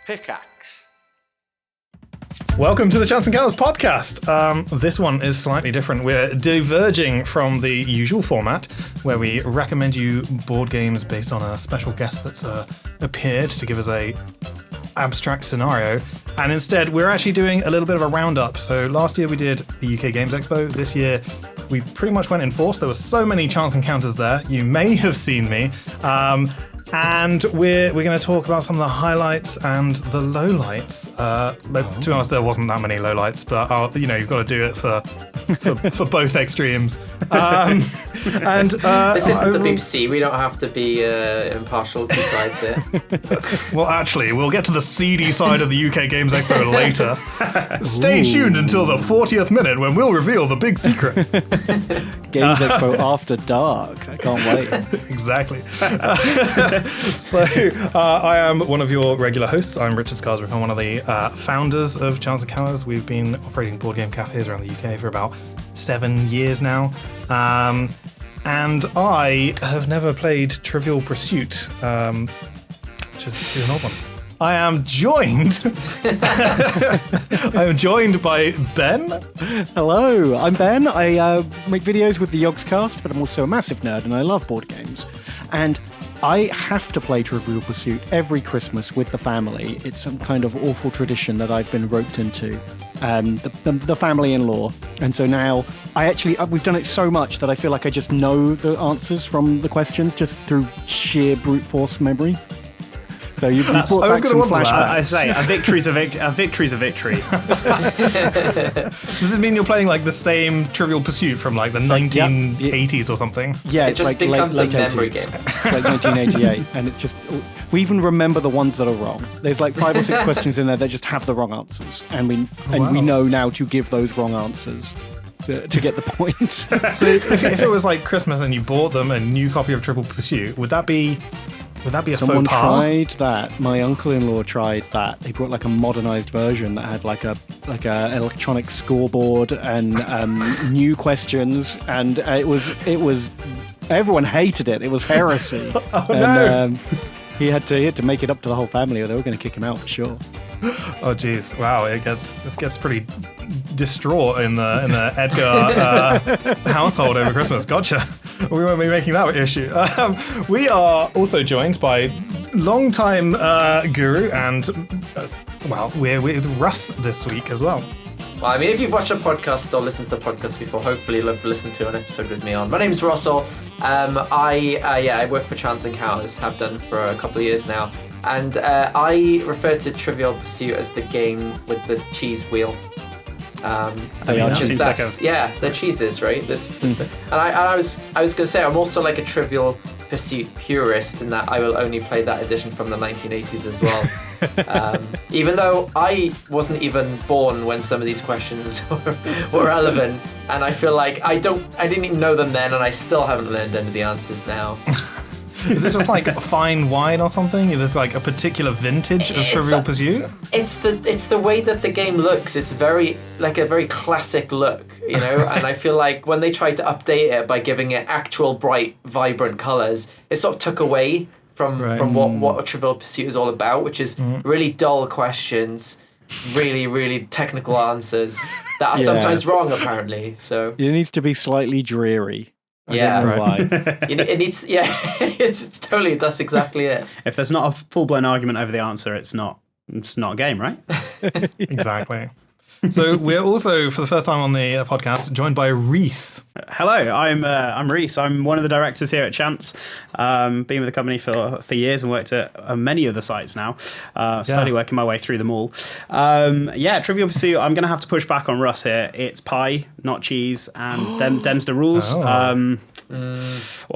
Pickaxe. Welcome to the Chance Encounters podcast. This one is slightly different. We're diverging from the usual format where we recommend you board games based on a special guest that's appeared to give us a abstract scenario. And instead, we're actually doing a little bit of a roundup. So last year we did the UK Games Expo. This year we pretty much went in force. There were so many Chance Encounters there. You may have seen me. And we're going to talk about some of the highlights and the lowlights. To be honest, there wasn't that many lowlights, but you've got to do it for both extremes. This isn't the BBC. We don't have to be impartial to sides here. Well, actually, we'll get to the seedy side of the UK Games Expo later. Stay tuned until the 40th minute when we'll reveal the big secret. Games Expo After Dark. I can't wait. Exactly. So, I am one of your regular hosts. I'm Richard Scarsbrook. I'm one of the founders of Chance Encounters. We've been operating board game cafes around the UK for about 7 years now. And I have never played Trivial Pursuit, which is an odd one. I am joined. I'm joined by Ben. Hello, I'm Ben. I make videos with the Yogscast, but I'm also a massive nerd and I love board games. And I have to play Trivial Pursuit every Christmas with the family. It's some kind of awful tradition that I've been roped into. The family-in-law. And so now, we've done it so much that I feel like I just know the answers from the questions just through sheer brute force memory. So you brought back some flashbacks. I say, a victory's a victory. Does this mean you're playing like the same Trivial Pursuit from like the 1980s or something? Yeah, it it's just like becomes late a memory 80s, game. like 1988, and it's just we even remember the ones that are wrong. There's like 5 or 6 questions in there that just have the wrong answers, and we know now to give those wrong answers to get the point. So if it was like Christmas and you bought them a new copy of Trivial Pursuit, would that be a Someone faux pas? tried that. My uncle-in-law tried that. He brought like a modernized version that had like a electronic scoreboard and new questions, and it was everyone hated it. It was heresy. No. He had to make it up to the whole family, or they were going to kick him out for sure. Oh jeez! Wow, it gets pretty distraught in the Edgar household over Christmas. Gotcha. We won't be making that issue. We are also joined by longtime guru and we're with Russ this week as well. Well, I mean, if you've watched a podcast or listened to the podcast before, hopefully you'll have listened to an episode with me on. My name's Russell. I work for Chance Encounters, have done for a couple of years now. And I refer to Trivial Pursuit as the game with the cheese wheel. The cheeses, right? This thing. And I was going to say, I'm also like a Trivial Pursuit purist in that I will only play that edition from the 1980s as well. Even though I wasn't even born when some of these questions were relevant, and I feel like I didn't even know them then, and I still haven't learned any of the answers now. Is it just like a fine wine or something? There's like a particular vintage of Trivial Pursuit? It's the way that the game looks. It's very classic look, and I feel like when they tried to update it by giving it actual bright, vibrant colours, it sort of took away from what Trivial Pursuit is all about, which is really dull questions, really, really technical answers that are sometimes wrong, apparently. So it needs to be slightly dreary. Yeah, right. It needs. Yeah, that's exactly it. If there's not a full-blown argument over the answer, it's not a game, right? Exactly. So we're also, for the first time on the podcast, joined by Reese. Hello, I'm Reese. I'm one of the directors here at Chance. Been with the company for years and worked at many of the sites now. Slowly working my way through them all. Trivial Pursuit. I'm going to have to push back on Russ here. It's pie, not cheese, and them's the rules. What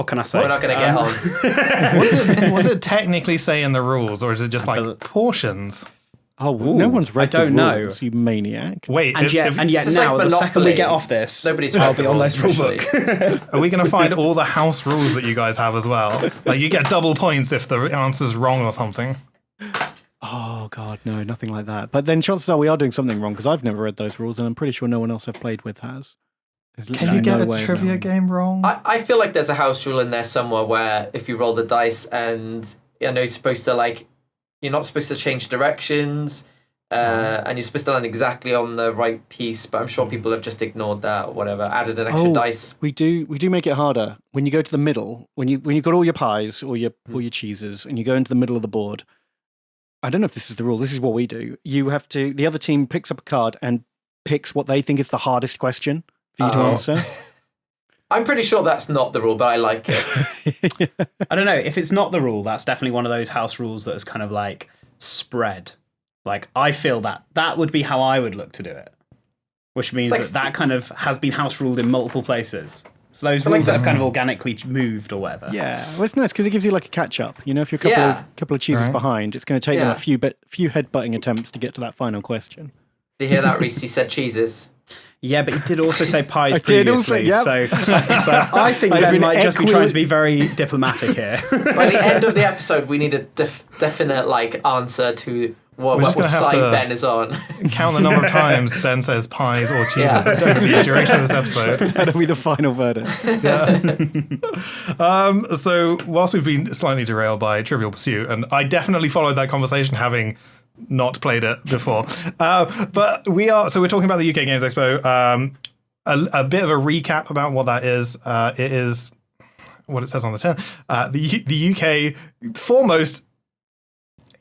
can I say? We're not going to get on. What does it technically say in the rules, or is it just like portions? Oh, no one's read I don't the rules, you maniac. Wait, and yet now, the second we get off this, nobody's I'll be on this rule book. Are we going to find all the house rules that you guys have as well? Like, you get double points if the answer's wrong or something. Oh, God, no, nothing like that. But then chances are we are doing something wrong, because I've never read those rules, and I'm pretty sure no one else I've played with has. Can you get a trivia game wrong? I feel like there's a house rule in there somewhere where if you roll the dice and you're supposed to you're not supposed to change directions. And you're supposed to land exactly on the right piece, but I'm sure people have just ignored that or whatever. Added an extra dice. We do make it harder when you go to the middle. When you've got all your pies or your cheeses, and you go into the middle of the board. I don't know if this is the rule. This is what we do. You have to. The other team picks up a card and picks what they think is the hardest question for you to answer. I'm pretty sure that's not the rule, but I like it. I don't know if it's not the rule. That's definitely one of those house rules that is kind of like spread. Like, I feel that would be how I would look to do it, which means that kind of has been house ruled in multiple places. So those rules have kind of organically moved or whatever. Yeah, well, it's nice because it gives you like a catch up. You know, if you're a couple of cheeses behind, it's going to take them a few head-butting attempts to get to that final question. Did you hear that, Reese? He said cheeses. Yeah, but he did also say pies previously. Also, so I think Ben might just be trying to be very diplomatic here. By the end of the episode, we need a definite answer to what side Ben is on. Count the number of times Ben says pies or cheeses over the duration of this episode. That'll be the final verdict. So whilst we've been slightly derailed by Trivial Pursuit, and I definitely followed that conversation having not played it before, but we're talking about the UK Games Expo. A bit of a recap about what that is. It is what it says on the tin. The UK foremost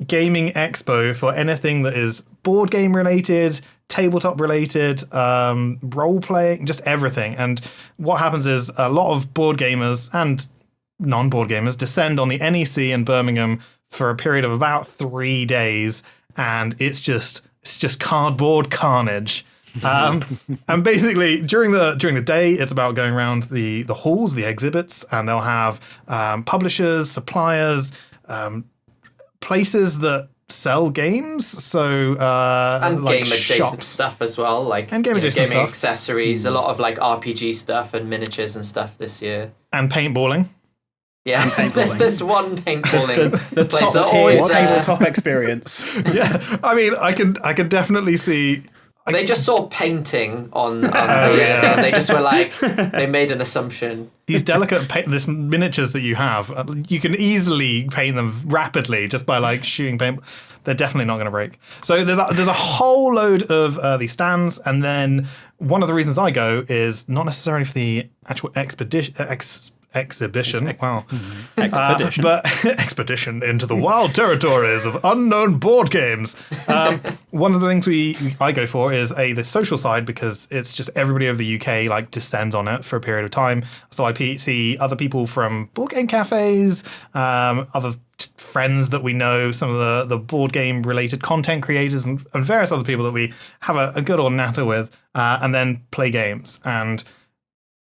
gaming expo for anything that is board game related, tabletop related, role playing, just everything. And what happens is a lot of board gamers and non-board gamers descend on the NEC in Birmingham for a period of about 3 days, and it's just cardboard carnage. And basically during the day, it's about going around the halls, the exhibits, and they'll have publishers, suppliers, places that sell games, so and like game adjacent shops. Stuff as well, and game adjacent gaming stuff. accessories, a lot of RPG stuff and miniatures and stuff this year, and paintballing. Yeah, there's this one paintballing the place top that always tier tabletop experience. Yeah, I mean, I can definitely see. They just saw painting on the thing, and they just were like, they made an assumption. These delicate this miniatures that you have, you can easily paint them rapidly just by shooting paint. They're definitely not going to break. So there's a whole load of these stands, and then one of the reasons I go is not necessarily for the actual exhibition. Wow. Expedition. But expedition into the wild territories of unknown board games. One of the things I go for is the social side, because it's just everybody over the UK descends on it for a period of time. So I see other people from board game cafes, other friends that we know, some of the board game related content creators, and various other people that we have a good old natter with, and then play games. And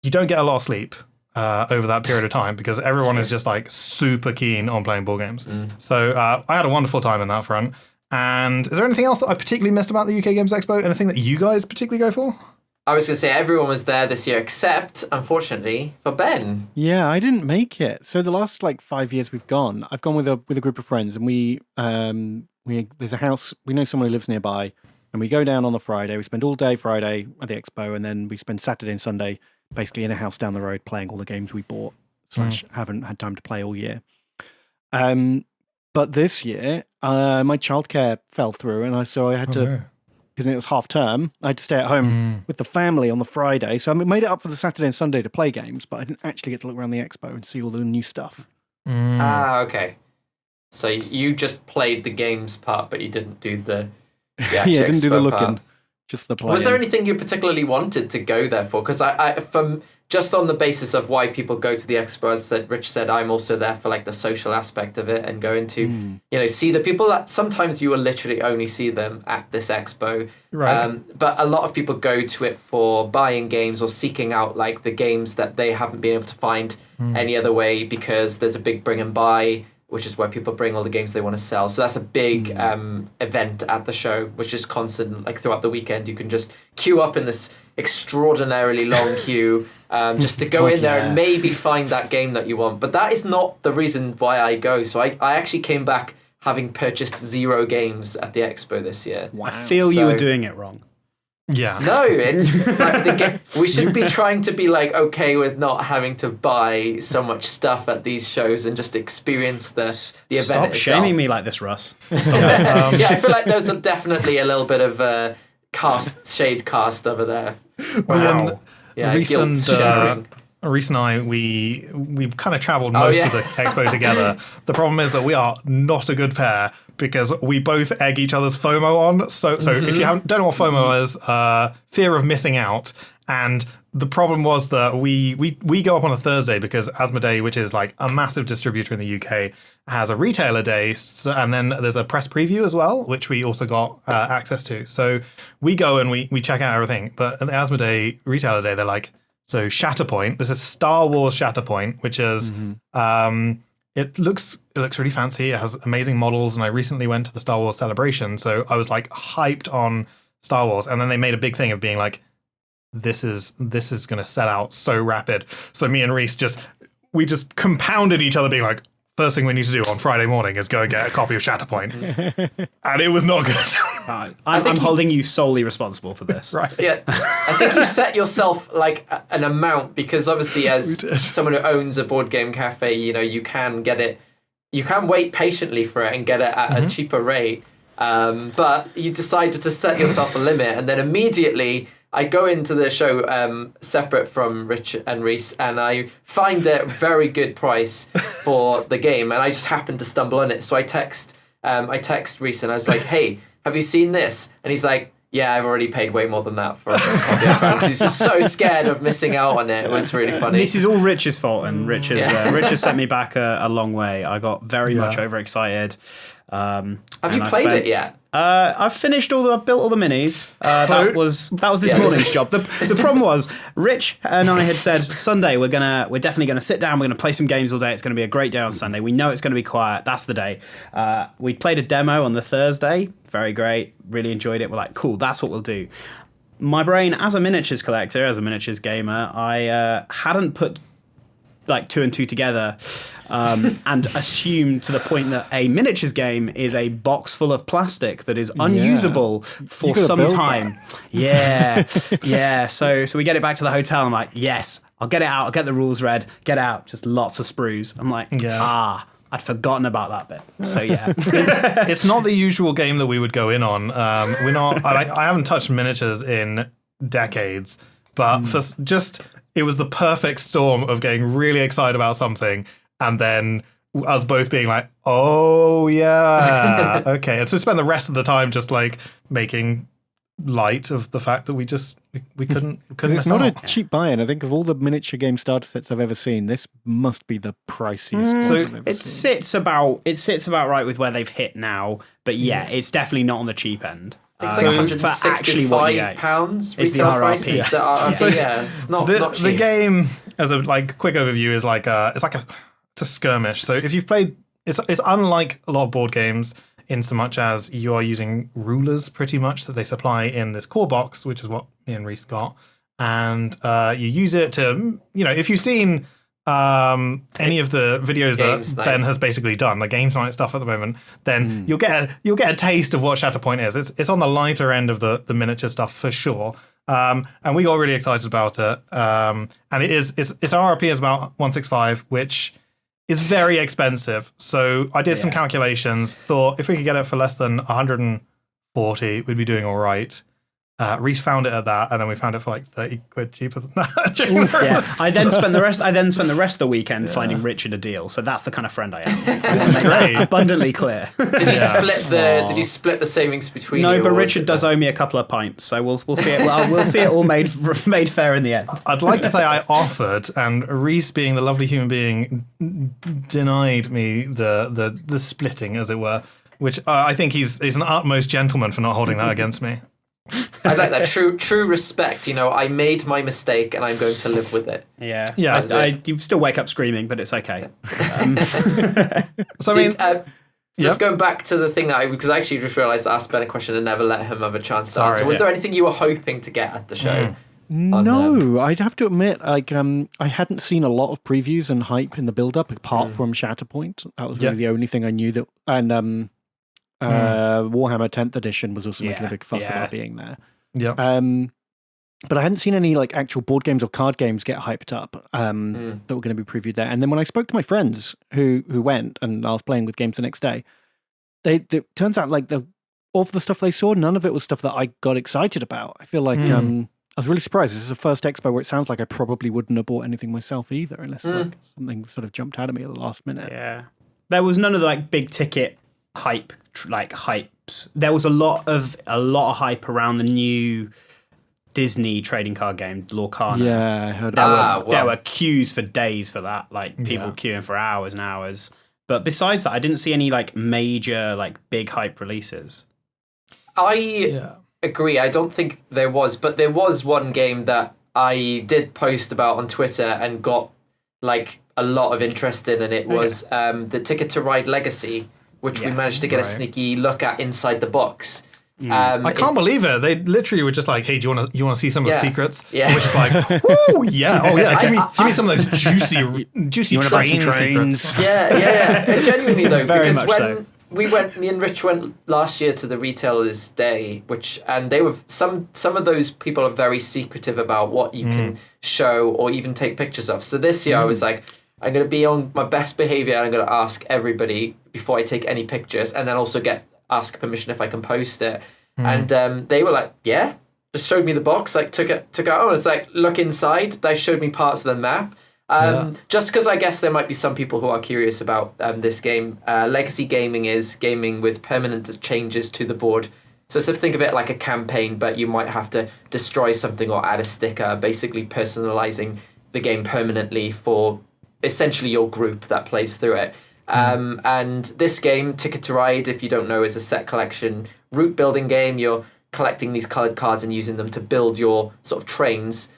you don't get a lot of sleep over that period of time, because everyone is just super keen on playing board games. So I had a wonderful time in that front. And is there anything else that I particularly missed about the UK Games Expo? Anything that you guys particularly go for? I was going to say everyone was there this year except, unfortunately, for Ben. Yeah, I didn't make it. So the last 5 years I've gone with a group of friends, and we there's a house, we know someone who lives nearby, and we go down on the Friday. We spend all day Friday at the expo, and then we spend Saturday and Sunday basically in a house down the road playing all the games we bought / haven't had time to play all year. But this year, my childcare fell through, and so I had to, because it was half term, I had to stay at home with the family on the Friday. So I made it up for the Saturday and Sunday to play games, but I didn't actually get to look around the expo and see all the new stuff. Okay. So you just played the games part, but you didn't do the didn't do the looking. Part. Just the playing. Was there anything you particularly wanted to go there for? Because I from just on the basis of why people go to the expo, as Rich said, I'm also there for the social aspect of it and going to see the people that sometimes you will literally only see them at this expo. Right. But a lot of people go to it for buying games or seeking out the games that they haven't been able to find any other way, because there's a big bring and buy, which is where people bring all the games they want to sell. So that's a big event at the show, which is constant. Throughout the weekend, you can just queue up in this extraordinarily long queue just to go in there and maybe find that game that you want. But that is not the reason why I go. So I actually came back having purchased 0 games at the expo this year. Wow. I feel you were doing it wrong. Yeah. No, it's like we should be trying to be like okay with not having to buy so much stuff at these shows and just experience the event Stop itself. shaming me like this, Russ. Yeah, I feel like there's definitely a little bit of shade cast over there. Wow. Yeah, recent, guilt sharing. Reese and I, we kind of travelled most of the expo together. The problem is that we are not a good pair because we both egg each other's FOMO on. So if you don't know what FOMO is, fear of missing out. And the problem was that we go up on a Thursday because Asmodee, which is like a massive distributor in the UK, has a retailer day, and then there's a press preview as well, which we also got access to. So we go and we check out everything. But at the Asmodee retailer day, they're like, so Shatterpoint, this is Star Wars Shatterpoint, which is it looks really fancy. It has amazing models, and I recently went to the Star Wars celebration, so I was like hyped on Star Wars. And then they made a big thing of being like, this is going to sell out so rapid. So me and Reese just compounded each other, being like, first thing we need to do on Friday morning is go and get a copy of Shatterpoint. And it was not good. I'm holding you solely responsible for this. Right. Yeah, I think you set yourself like an amount because obviously as someone who owns a board game cafe, you can get it, you can wait patiently for it and get it at a cheaper rate. But you decided to set yourself a limit, and then immediately I go into the show separate from Rich and Reese, and I find a very good price for the game, and I just happened to stumble on it. So I text Reese, and I was like, "Hey, have you seen this?" And he's like, "Yeah, I've already paid way more than that for it." He's just so scared of missing out on it. It was really funny. This is all Rich's fault, and Rich has sent me back a long way. I got very much overexcited. Have you played it yet? I've finished I've built all the minis. That was this morning's job. The problem was Rich and I had said Sunday we're definitely gonna sit down. We're gonna play some games all day. It's gonna be a great day on Sunday. We know it's gonna be quiet. That's the day. We played a demo on the Thursday. Very great. Really enjoyed it. We're like, cool. That's what we'll do. My brain, as a miniatures collector, as a miniatures gamer, I hadn't put like two and two together and assumed to the point that a miniatures game is a box full of plastic that is unusable for some time. Yeah. So we get it back to the hotel. I'm like, yes, I'll get it out. I'll get the rules read. Get out. Just lots of sprues. I'm like, I'd forgotten about that bit. So yeah, it's not the usual game that we would go in on. We're not. I haven't touched miniatures in decades, but for just. It was the perfect storm of getting really excited about something and then us both being like, oh, yeah, okay. And so spend the rest of the time just like making light of the fact that we couldn't. It's not a cheap buy-in. I think of all the miniature game starter sets I've ever seen, this must be the priciest one I've ever seen. It sits about right with where they've hit now, but it's definitely not on the cheap end. It's like £165 retail price. Is the RRP. It's not cheap. The game, as a quick overview, is it's a skirmish. So if you've played, it's unlike a lot of board games in so much as you are using rulers pretty much that they supply in this core box, which is what me and Reese got, and you use it to if you've seen. Any of the videos that Ben has basically done, the Games Night stuff at the moment, then you'll get a taste of what Shatterpoint is. It's on the lighter end of the miniature stuff for sure. And we got really excited about it. And its RRP is about 165, which is very expensive. So I did some calculations, thought if we could get it for less than 140, we'd be doing all right. Reese found it at that, and then we found it for like 30 quid cheaper than that. I then spent the rest of the weekend finding Richard a deal. So that's the kind of friend I am. This is great. Abundantly clear. Did you split the savings between you? No, but Richard does owe me a couple of pints, so we'll see it. We'll see it all made fair in the end. I'd like to say I offered, and Reese, being the lovely human being, denied me the splitting, as it were. Which I think he's an utmost gentleman for not holding that against me. I like that true respect. I made my mistake and I'm going to live with it. Yeah. You still wake up screaming, but it's okay. Going back to the thing because I actually just realised I asked Ben a question and never let him have a chance to answer. Was there anything you were hoping to get at the show? No, I'd have to admit, I hadn't seen a lot of previews and hype in the build-up apart from Shatterpoint. That was really the only thing I knew Warhammer 10th edition was also making a big fuss about being there. Yeah. But I hadn't seen any like actual board games or card games get hyped up that were going to be previewed there. And then when I spoke to my friends who went and I was playing with games the next day, it turns out like of the stuff they saw, none of it was stuff that I got excited about. I feel like I was really surprised. This is the first expo where it sounds like I probably wouldn't have bought anything myself either, unless like something sort of jumped out at me at the last minute. Yeah, there was none of the like big ticket hypes. There was a lot of hype around the new Disney trading card game, Lorcana. Yeah, I heard about There were queues for days for that, like people queuing for hours and hours. But besides that, I didn't see any like major, like big hype releases. I agree. I don't think there was, but there was one game that I did post about on Twitter and got like a lot of interest in, and it was the Ticket to Ride Legacy, which we managed to get a sneaky look at inside the box. I can't believe it. They literally were just like, "Hey, do you want to see some of the secrets?" Yeah, and we're just like, "Woo, yeah, oh yeah, give me some of those juicy train secrets." Yeah. Genuinely though, Very because much when me and Rich went last year to the Retailers Day, and they were some of those people are very secretive about what you can show or even take pictures of. So this year I was like, I'm going to be on my best behavior and I'm going to ask everybody before I take any pictures, and then also ask permission if I can post it. And they were like, yeah, just showed me the box, like took it out. And it's like, look inside. They showed me parts of the map. Just because I guess there might be some people who are curious about this game. Legacy gaming is gaming with permanent changes to the board. So think of it like a campaign, but you might have to destroy something or add a sticker, basically personalizing the game permanently for essentially your group that plays through it. And this game, Ticket to Ride, if you don't know, is a set collection route building game. You're collecting these colored cards and using them to build your sort of trains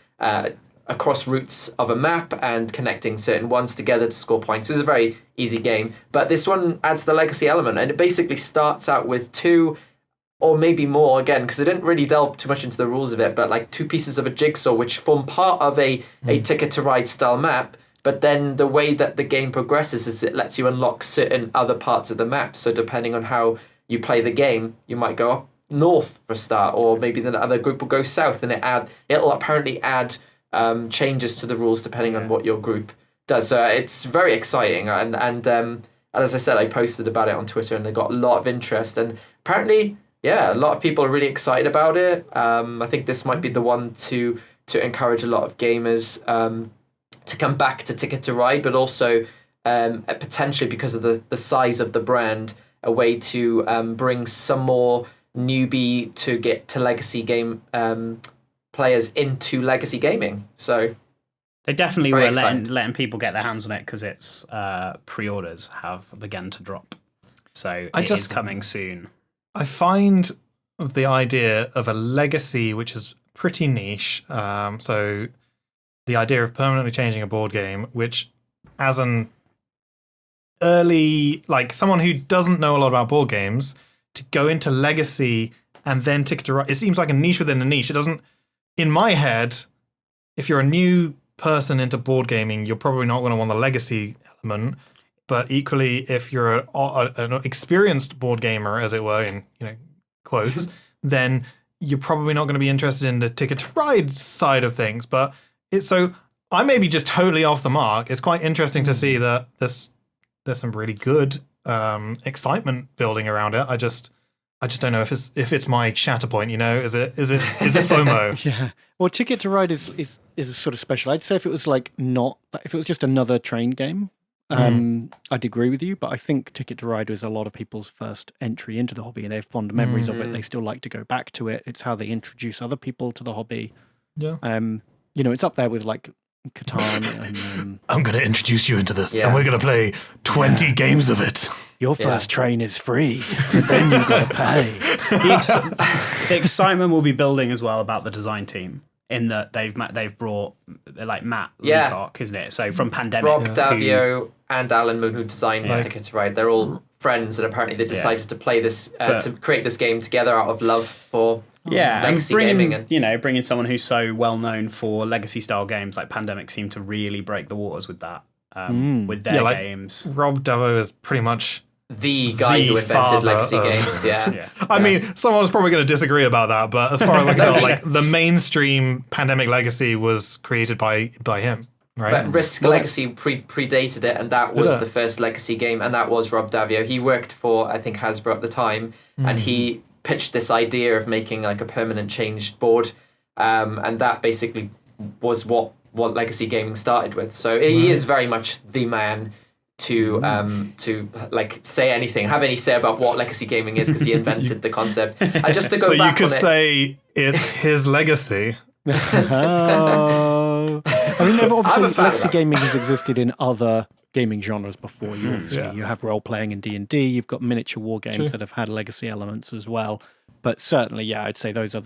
across routes of a map and connecting certain ones together to score points. So it's a very easy game. But this one adds the legacy element, and it basically starts out with 2 or maybe more, again, because I didn't really delve too much into the rules of it, but like 2 pieces of a jigsaw which form part of a Ticket to Ride style map. But then the way that the game progresses is it lets you unlock certain other parts of the map. So depending on how you play the game, you might go up north for a start, or maybe the other group will go south, and it'll apparently add changes to the rules depending on what your group does. So it's very exciting, and as I said, I posted about it on Twitter, and they got a lot of interest. And apparently, a lot of people are really excited about it. I think this might be the one to encourage a lot of gamers to come back to Ticket to Ride, but also potentially because of the size of the brand, a way to bring some more newbie to get to legacy game players into legacy gaming. So they definitely were letting people get their hands on it because its pre-orders have begun to drop. So it is coming soon. I find the idea of a legacy, which is pretty niche, so the idea of permanently changing a board game, which as an early, like someone who doesn't know a lot about board games, to go into legacy and then Ticket to Ride, it seems like a niche within a niche. It doesn't, in my head, if you're a new person into board gaming, you're probably not going to want the legacy element. But equally, if you're an experienced board gamer, as it were, in quotes, then you're probably not going to be interested in the Ticket to Ride side of things. But so I may be just totally off the mark. It's quite interesting to see that there's some really good excitement building around it. I just don't know if it's my shatter point. Is it FOMO? Yeah. Well, Ticket to Ride is sort of special. I'd say if it was if it was just another train game, I'd agree with you. But I think Ticket to Ride was a lot of people's first entry into the hobby, and they have fond memories of it. They still like to go back to it. It's how they introduce other people to the hobby. Yeah. It's up there with like Catan and I'm going to introduce you into this, and we're going to play 20 games of it. Your first train is free, then you've got to pay. The excitement will be building as well about the design team, in that they've brought like Matt Leacock, isn't it? So from Pandemic, Rob Davio and Alan Moon, who designed Ticket to Ride, they're all friends, and apparently they decided to play this to create this game together out of love for legacy gaming, and bringing someone who's so well known for legacy style games like Pandemic seemed to really break the waters with that with their games. Rob Davio is pretty much the guy who invented father legacy of- games. Yeah. Yeah. I mean, someone's probably going to disagree about that, but as far as I can tell, he- like the mainstream Pandemic Legacy was created by him, right? But Risk Legacy predated it, and that was it? the first Legacy game, and that was Rob Davio. He worked for, I think, Hasbro at the time, and he pitched this idea of making like a permanent change board, and that basically was what Legacy gaming started with. So he is very much the man to like say anything, have any say about what legacy gaming is, because he invented the concept. And just to go So you back could on it, say it's his legacy. Oh. I mean, I'm a obviously, fan of legacy that. gaming has existed in other gaming genres before. You obviously you have role playing in D&D. You've got miniature war games that have had legacy elements as well. But certainly, yeah, I'd say those are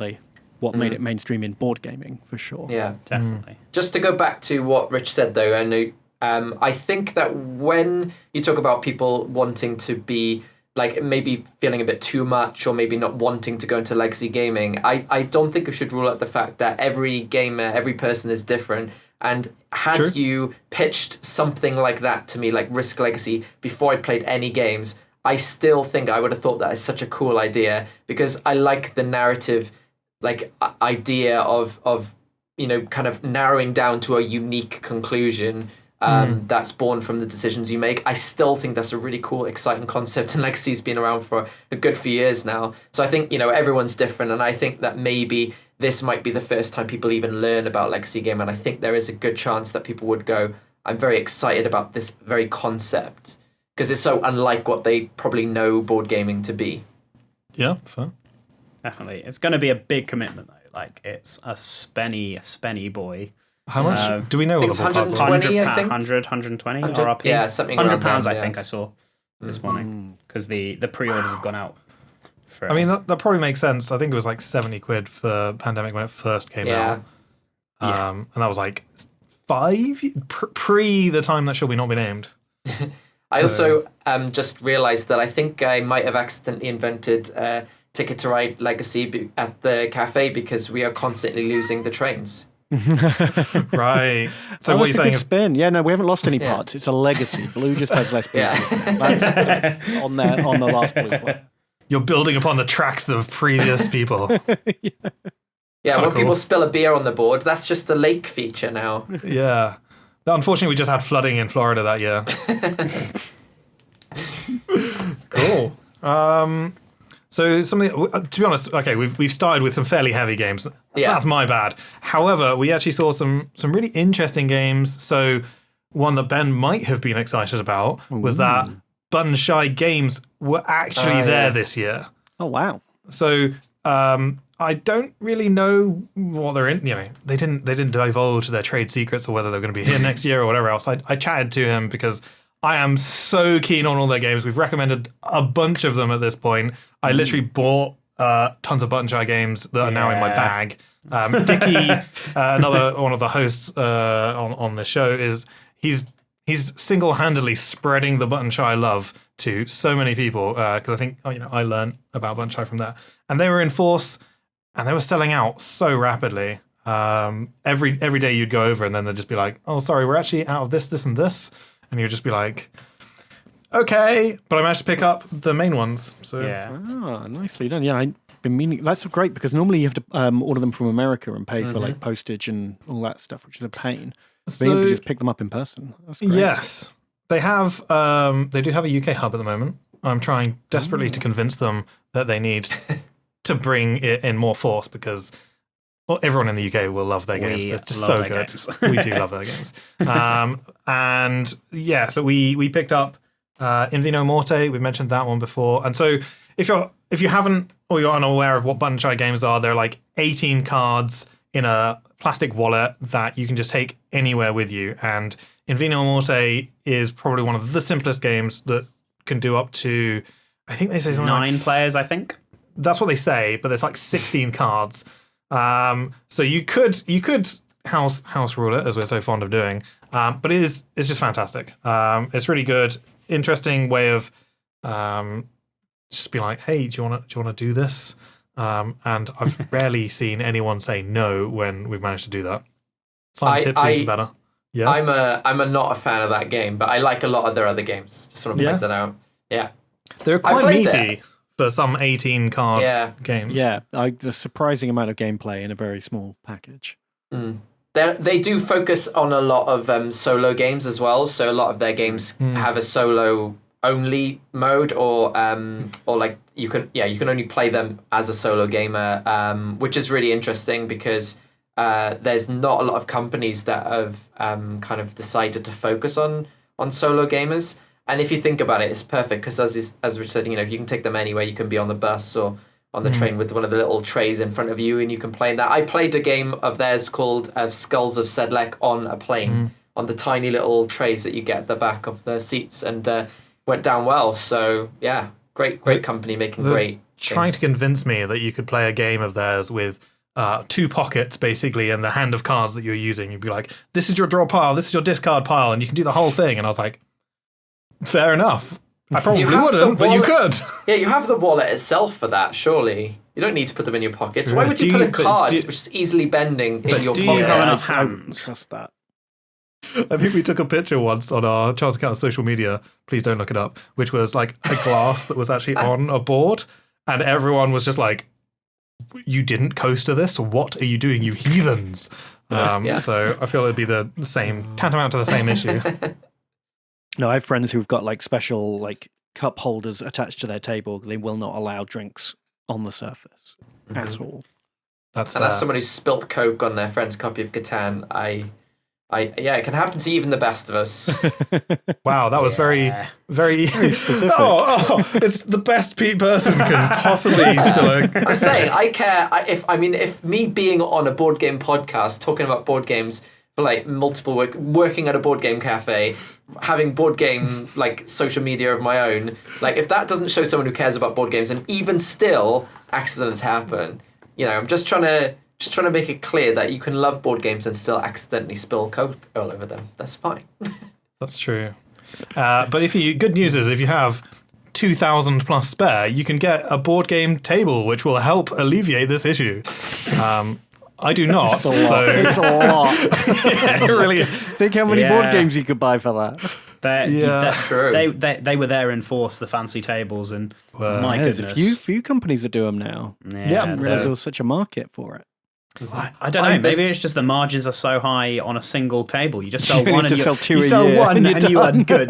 what made it mainstream in board gaming for sure. yeah. Definitely. Just to go back to what Rich said, though, I know I think that when you talk about people wanting to be like maybe feeling a bit too much or maybe not wanting to go into legacy gaming, I don't think we should rule out the fact that every gamer, every person is different. And had True. you pitched something like that to me, like Risk Legacy, before I played any games, I still think I would have thought that is such a cool idea, because I like the narrative, like idea of kind of narrowing down to a unique conclusion that's born from the decisions you make. I still think that's a really cool, exciting concept, and Legacy's been around for a good few years now. So I think, everyone's different, and I think that maybe this might be the first time people even learn about Legacy game, and I think there is a good chance that people would go, I'm very excited about this very concept, because it's so unlike what they probably know board gaming to be. Yeah, fair. Definitely. It's going to be a big commitment, though. Like, it's a spenny boy. How much do we know? I What think the it's ballpark was? 120, I think. 120 100, RRP. yeah, something around £100, that, I yeah. think I saw this morning, because the pre-orders have gone out. For I mean, us. that probably makes sense. I think it was like 70 quid for Pandemic when it first came Yeah. out. And that was like pre the time that shall be not be named. I also just realised that I think I might have accidentally invented Ticket to Ride Legacy at the cafe, because we are constantly losing the trains. Right. So Oh, what that's you're a saying good is spin. Yeah, no, we haven't lost any Yeah. parts. It's a legacy. Blue just has less pieces. Yeah. That's on the last blue point. you're building upon the tracks of previous people. Yeah, kinda when people cool. spill a beer on the board, that's just a lake feature now. Yeah. Unfortunately, we just had flooding in Florida that year. Cool. So something, to be honest, okay, we've started with some fairly heavy games. Yeah. That's my bad. However, we actually saw some really interesting games. So one that Ben might have been excited about was that Button Shy Games were actually there this year. Oh, wow. So I don't really know what they're in. They didn't divulge their trade secrets or whether they're going to be here next year or whatever else. I chatted to him because I am so keen on all their games. We've recommended a bunch of them at this point. I literally bought tons of Button Shy games that are now in my bag. Dickie, another one of the hosts on this show, is he's single-handedly spreading the Button Shy love to so many people, because I think I learned about Button Shy from there, and they were in force, and they were selling out so rapidly. Every day you'd go over, and then they'd just be like, "Oh, sorry, we're actually out of this, and this," and you'd just be like, "Okay," but I managed to pick up the main ones. So Yeah. Ah, nicely done. Yeah, I've been meaning. That's great, because normally you have to order them from America and pay for like postage and all that stuff, which is a pain. Being able to So- just pick them up in person. That's great. Yes, they have. They do have a UK hub at the moment. I'm trying desperately to convince them that they need to bring it in more force, because everyone in the UK will love their games. We They're just love so their good. games. We do love their games. And yeah, so we picked up Invino Morte. We've mentioned that one before. And so if you haven't, or you're unaware of what Button Shy games are, they're like 18 cards in a plastic wallet that you can just take anywhere with you. And Invino Morte is probably one of the simplest games that can do up to, I think they say something 9 like, players, I think. that's what they say, but there's like 16 cards. So you could house rule it, as we're so fond of doing. But it's just fantastic. It's really good, interesting way of just be like, hey, do you want to do this? And I've rarely seen anyone say no when we've managed to do that. Slightly tipsy, even better. Yeah. I'm not a fan of that game, but I like a lot of their other games. Just want to point that out. Yeah. They're quite played meaty for some 18 card games. Yeah, a surprising amount of gameplay in a very small package. They do focus on a lot of solo games as well. So a lot of their games have a solo only mode, or like you can only play them as a solo gamer, which is really interesting because there's not a lot of companies that have kind of decided to focus on solo gamers. And if you think about it, it's perfect because as Rich said, you can take them anywhere. You can be on the bus or on the train with one of the little trays in front of you, and you can play that. I played a game of theirs called Skulls of Sedlec on a plane, on the tiny little trays that you get at the back of the seats, and went down well. So yeah, great company making great trying games. to convince me that you could play a game of theirs with 2 pockets basically and the hand of cards that you're using. You'd be like, this is your draw pile, this is your discard pile, and you can do the whole thing. And I was like, fair enough. I probably wouldn't, but you could. Yeah, you have the wallet itself for that, surely. You don't need to put them in your pockets. True. Why would you put a card which is easily bending in your Do pocket? you have enough I wouldn't hands? trust that. I think we took a picture once on our Charles Account's social media, please don't look it up, which was like a glass that was actually on a board, and everyone was just like, you didn't coaster this? What are you doing, you heathens? So I feel it'd be the same, tantamount to the same issue. No, I have friends who've got like special like cup holders attached to their table. They will not allow drinks on the surface at all. That's And fair. as someone who spilt Coke on their friend's copy of Catan, it can happen to even the best of us. Wow, that was very specific. It's the best person can possibly spill a... I'm saying I care if me being on a board game podcast talking about board games for like multiple working at a board game cafe, having board game like social media of my own, like if that doesn't show someone who cares about board games, and even still accidents happen, I'm just trying to make it clear that you can love board games and still accidentally spill Coke all over them. That's fine. That's true. But good news is if you have 2,000 plus spare, you can get a board game table, which will help alleviate this issue. I do not. It's a lot. Yeah, it really is. Think how many board games you could buy for that. That's true. They were there and forced the fancy tables, and my There's goodness. a few companies that do them now. Yeah, I didn't realize there was such a market for it. I don't know. Maybe it's just the margins are so high on a single table. You just sell You one need and to sell two you a sell year one and and you're you are done. good.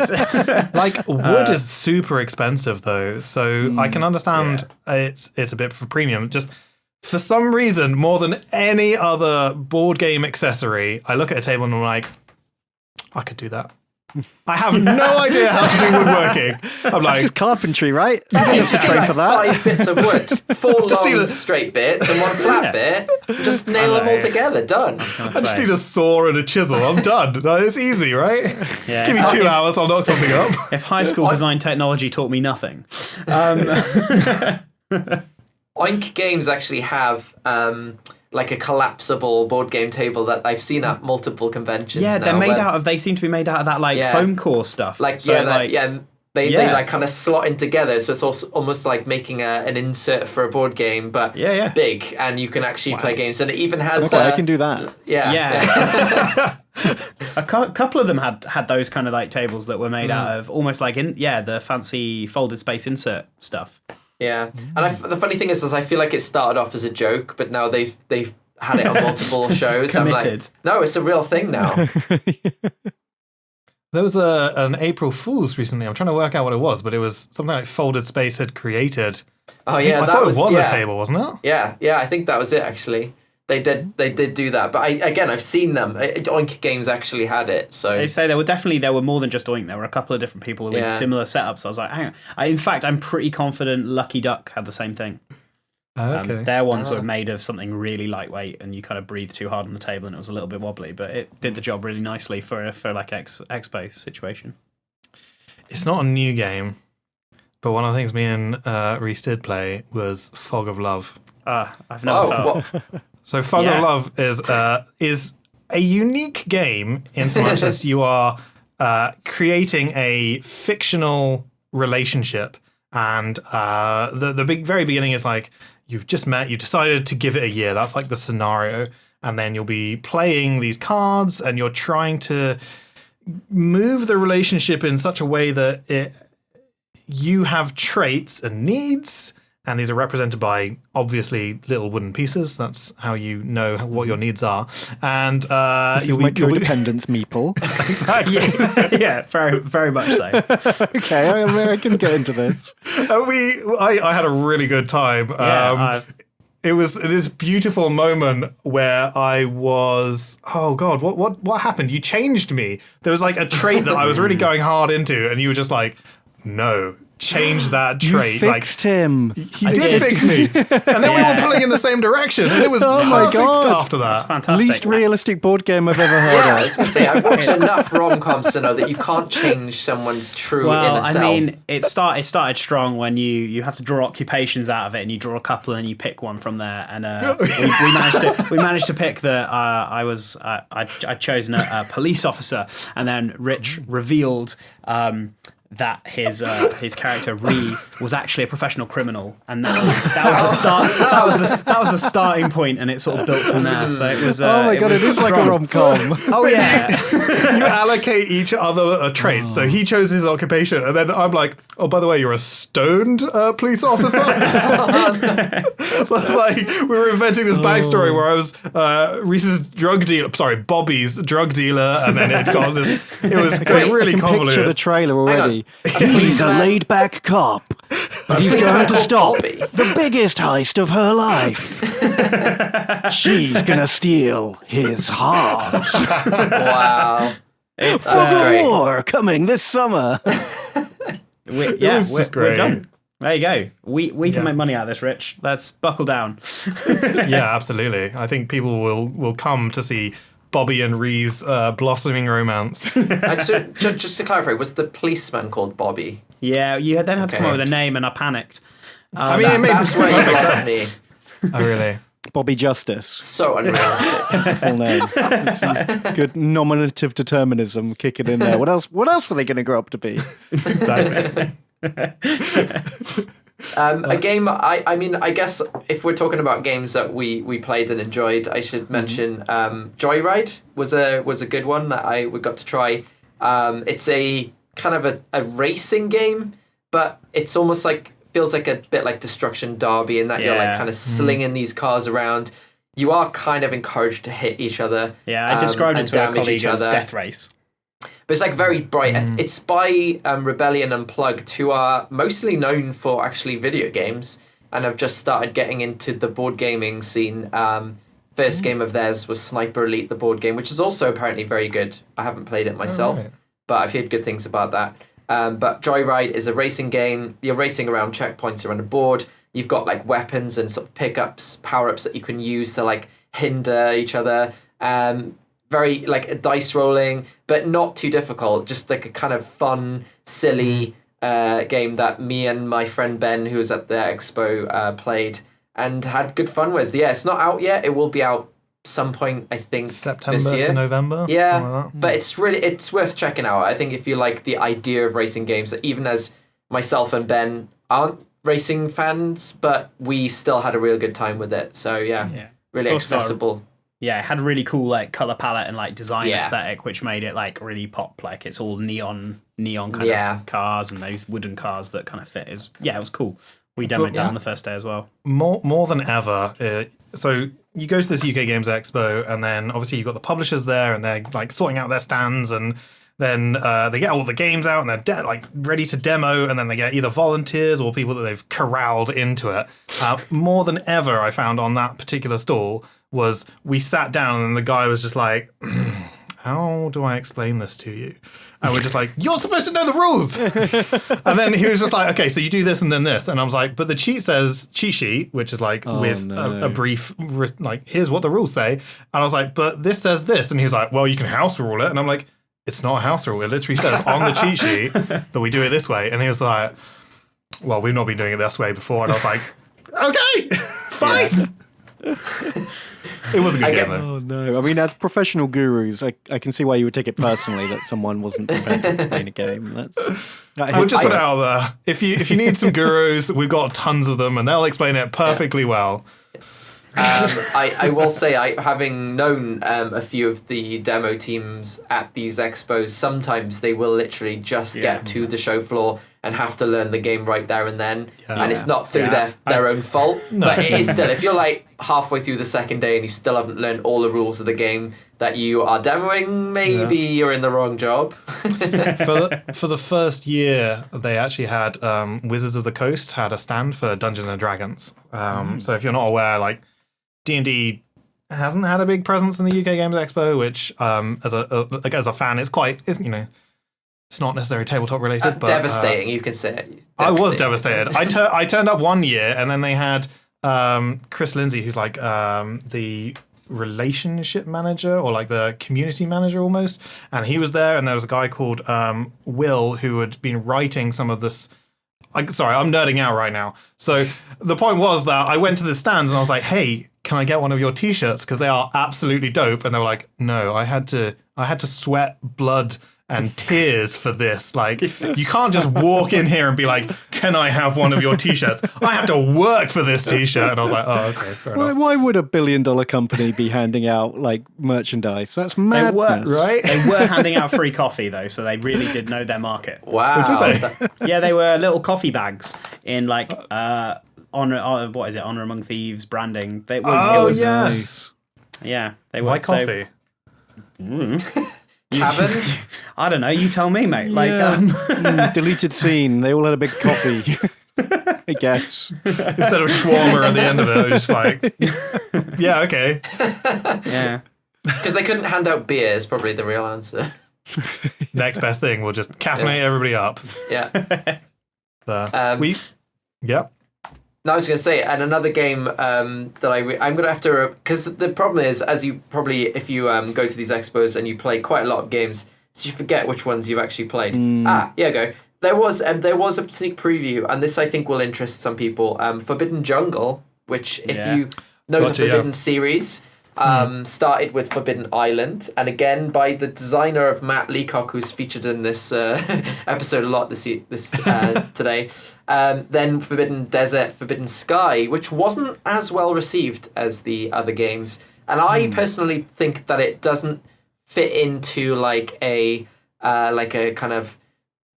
Like wood is super expensive though, so I can understand it's a bit for premium. Just for some reason, more than any other board game accessory, I look at a table and I'm like, I could do that. I have no idea how to do woodworking. I'm It's like, just carpentry, right? You You don't have to just need train like for that. 5 bits of wood, 4 Just need long a- straight bits and 1 flat bit. Just nail them all together. Done. I just need a saw and a chisel. I'm done. It's easy, right? Yeah. Give me 2 hours, I'll knock something up. If high school design technology taught me nothing, Oink Games actually have like a collapsible board game table that I've seen at multiple conventions. yeah, now, they're made where- out of. They seem to be made out of that like foam core stuff. Like So, they Yeah. like kind of slot in together, so it's also almost like making an insert for a board game, but Yeah. big, and you can actually play games. And it even has Okay, I can do that. yeah. A couple of them had those kind of like tables that were made out of almost like the fancy folded space insert stuff. Yeah, and the funny thing is I feel like it started off as a joke, but now they've had it on multiple shows. Committed. I'm like, no, it's a real thing now. There was an April Fool's recently. I'm trying to work out what it was, but it was something like Folded Space had created. Oh yeah, I that thought was it was yeah. a table, wasn't it? Yeah, I think that was it actually. They did do that, but I've seen them. Oink Games actually had it, so They say there were more than just Oink. There were a couple of different people with Yeah. similar setups. I was like, hang on. In fact, I'm pretty confident Lucky Duck had the same thing. Okay. Their ones were made of something really lightweight, and you kind of breathe too hard on the table, and it was a little bit wobbly. But it did the job really nicely for like expo situation. It's not a new game, but one of the things me and Reese did play was Fog of Love. I've never felt. So Fog Yeah. of Love is a unique game in so much as you are creating a fictional relationship, and the very beginning is like you've just met, you decided to give it a year. That's like the scenario, and then you'll be playing these cards, and you're trying to move the relationship in such a way that you have traits and needs, and these are represented by obviously little wooden pieces. That's how you know what your needs are. And This is my codependence meeple. Exactly. Yeah, very, very much so. Okay, I can get into this. I had a really good time. It was this beautiful moment where I was, oh God, what happened? You changed me. There was like a trait that I was really going hard into, and you were just like, no, change that trait. You fixed him. He did fix me. And then we were pulling in the same direction, and it was perfect after that. That's fantastic. Least realistic board game I've ever heard Yeah, I of. was going to say, I've watched enough rom-coms to know that you can't change someone's true inner self. I mean, it started strong when you have to draw occupations out of it, and you draw a couple, and you pick one from there. And we managed to pick that I'd chosen a police officer, and then Rich revealed that his character Ree was actually a professional criminal, and that was the start. That was the starting point, and it sort of built from there. So it was. Oh my God, it is like a rom-com. Oh yeah. You allocate each other a trait. So he chose his occupation, and then I'm like, oh, by the way, you're a stoned police officer. So it's like we were inventing this backstory where I was Reese's drug dealer. Sorry, Bobby's drug dealer, and then it got this. It was really I can convoluted. picture the trailer already. Hang on. He's a laid-back cop, but he's going to stop Bobby. the biggest heist of her life. She's gonna steal his heart. Wow. For That's the great. war coming this summer. was just We're great. done. There you go. We can make money out of this, Rich. Let's buckle down. Yeah, absolutely. I think people will come to see Bobby and Ree's blossoming romance. And so, just to clarify, was the policeman called Bobby? Yeah, you then had to come Okay. up with a name, and I panicked. I mean, it made That's where you perfect lost sense. me. Oh, really? Bobby Justice, So unrealistic. full name. It's some good nominative determinism kicking in there. What else were they going to grow up to be? Exactly. A game, I mean, I guess if we're talking about games that we played and enjoyed, I should mention Joyride was a good one that we got to try. It's a kind of a racing game, but it's almost like, feels like a bit like Destruction Derby in that you're like kind of slinging these cars around. You are kind of encouraged to hit each other. Yeah, I described it and to a damage colleague each as other. Death Race. But it's like very bright. It's by Rebellion Unplugged, who are mostly known for actually video games and have just started getting into the board gaming scene. First game of theirs was Sniper Elite, the board game, which is also apparently very good. I haven't played it myself, but I've heard good things about that. But Joyride is a racing game. You're racing around checkpoints around a board. You've got like weapons and sort of pickups, power-ups that you can use to like hinder each other. Very like a dice rolling, but not too difficult. Just like a kind of fun, silly game that me and my friend Ben, who was at the expo, played and had good fun with. Yeah, it's not out yet. It will be out some point, I think, September this year. to November. Yeah, something like that. but it's worth checking out. I think if you like the idea of racing games, even as myself and Ben aren't racing fans, but we still had a real good time with it. So yeah. Really It's also- accessible. Yeah, it had a really cool like color palette and like design Yeah. aesthetic, which made it like really pop. Like it's all neon kind of cars and those wooden cars that kind of fit. It was cool. We demoed that on the first day as well. More than ever. So you go to this UK Games Expo, and then obviously you've got the publishers there, and they're like sorting out their stands, and then they get all the games out, and they're like ready to demo, and then they get either volunteers or people that they've corralled into it. More than ever, I found on that particular stall was we sat down, and the guy was just like, how do I explain this to you? And we're just like, you're supposed to know the rules. And then he was just like, okay, so you do this and then this. And I was like, but the cheat sheet, which is like a brief, like, here's what the rules say. And I was like, but this says this. And he was like, well, you can house rule it. And I'm like, it's not a house rule. It literally says on the cheat sheet that we do it this way. And he was like, well, we've not been doing it this way before. And I was like, okay, fine. It was a good game, though. Oh no! I mean, as professional gurus, I can see why you would take it personally that someone wasn't prepared to explain a game. We'll just put it out there. If you need some gurus, we've got tons of them, and they'll explain it perfectly well. I will say, having known a few of the demo teams at these expos, sometimes they will literally just get to the show floor and have to learn the game right there and then. Yeah. And it's not through their own fault. But it is still, if you're like halfway through the second day and you still haven't learned all the rules of the game that you are demoing, maybe you're in the wrong job. For the first year, they actually had Wizards of the Coast had a stand for Dungeons and Dragons. So if you're not aware, like D&D hasn't had a big presence in the UK Games Expo, which as a fan, it's not necessarily tabletop related. But devastating, you can say it. I was devastated. I turned up one year, and then they had Chris Lindsay, who's like the relationship manager or like the community manager almost, and he was there, and there was a guy called Will who had been writing some of this. Sorry, I'm nerding out right now. So the point was that I went to the stands and I was like, hey, can I get one of your t-shirts? Because they are absolutely dope. And they were like, no, I had to sweat blood and tears for this. Like, you can't just walk in here and be like, can I have one of your t-shirts? I have to work for this t-shirt. And I was like, oh, okay, fair enough. Why would a billion-dollar company be handing out like merchandise? That's madness, right? They were handing out free coffee though, so they really did know their market. Wow. Did they? Yeah, they were little coffee bags in like honor. What is it? Honor Among Thieves branding. It was yes. Yeah, they were. Why coffee? Tavern? I don't know. You tell me, mate. Like, deleted scene. They all had a big coffee. I guess. Instead of shawarma at the end of it, it was just like, yeah, okay. yeah. Because they couldn't hand out beer is probably the real answer. Next best thing, we'll just caffeinate everybody up. Yeah. Yep. No, I was going to say, and another game that I'm going to have to, because the problem is, as you probably, if you go to these expos and you play quite a lot of games, so you forget which ones you've actually played. Here we go. There was a sneak preview, and this I think will interest some people. Forbidden Jungle, which if you know the Forbidden series, started with Forbidden Island, and again by the designer of Matt Leacock, who's featured in this episode a lot this today. Then Forbidden Desert, Forbidden Sky, which wasn't as well received as the other games, and I personally think that it doesn't fit into like a kind of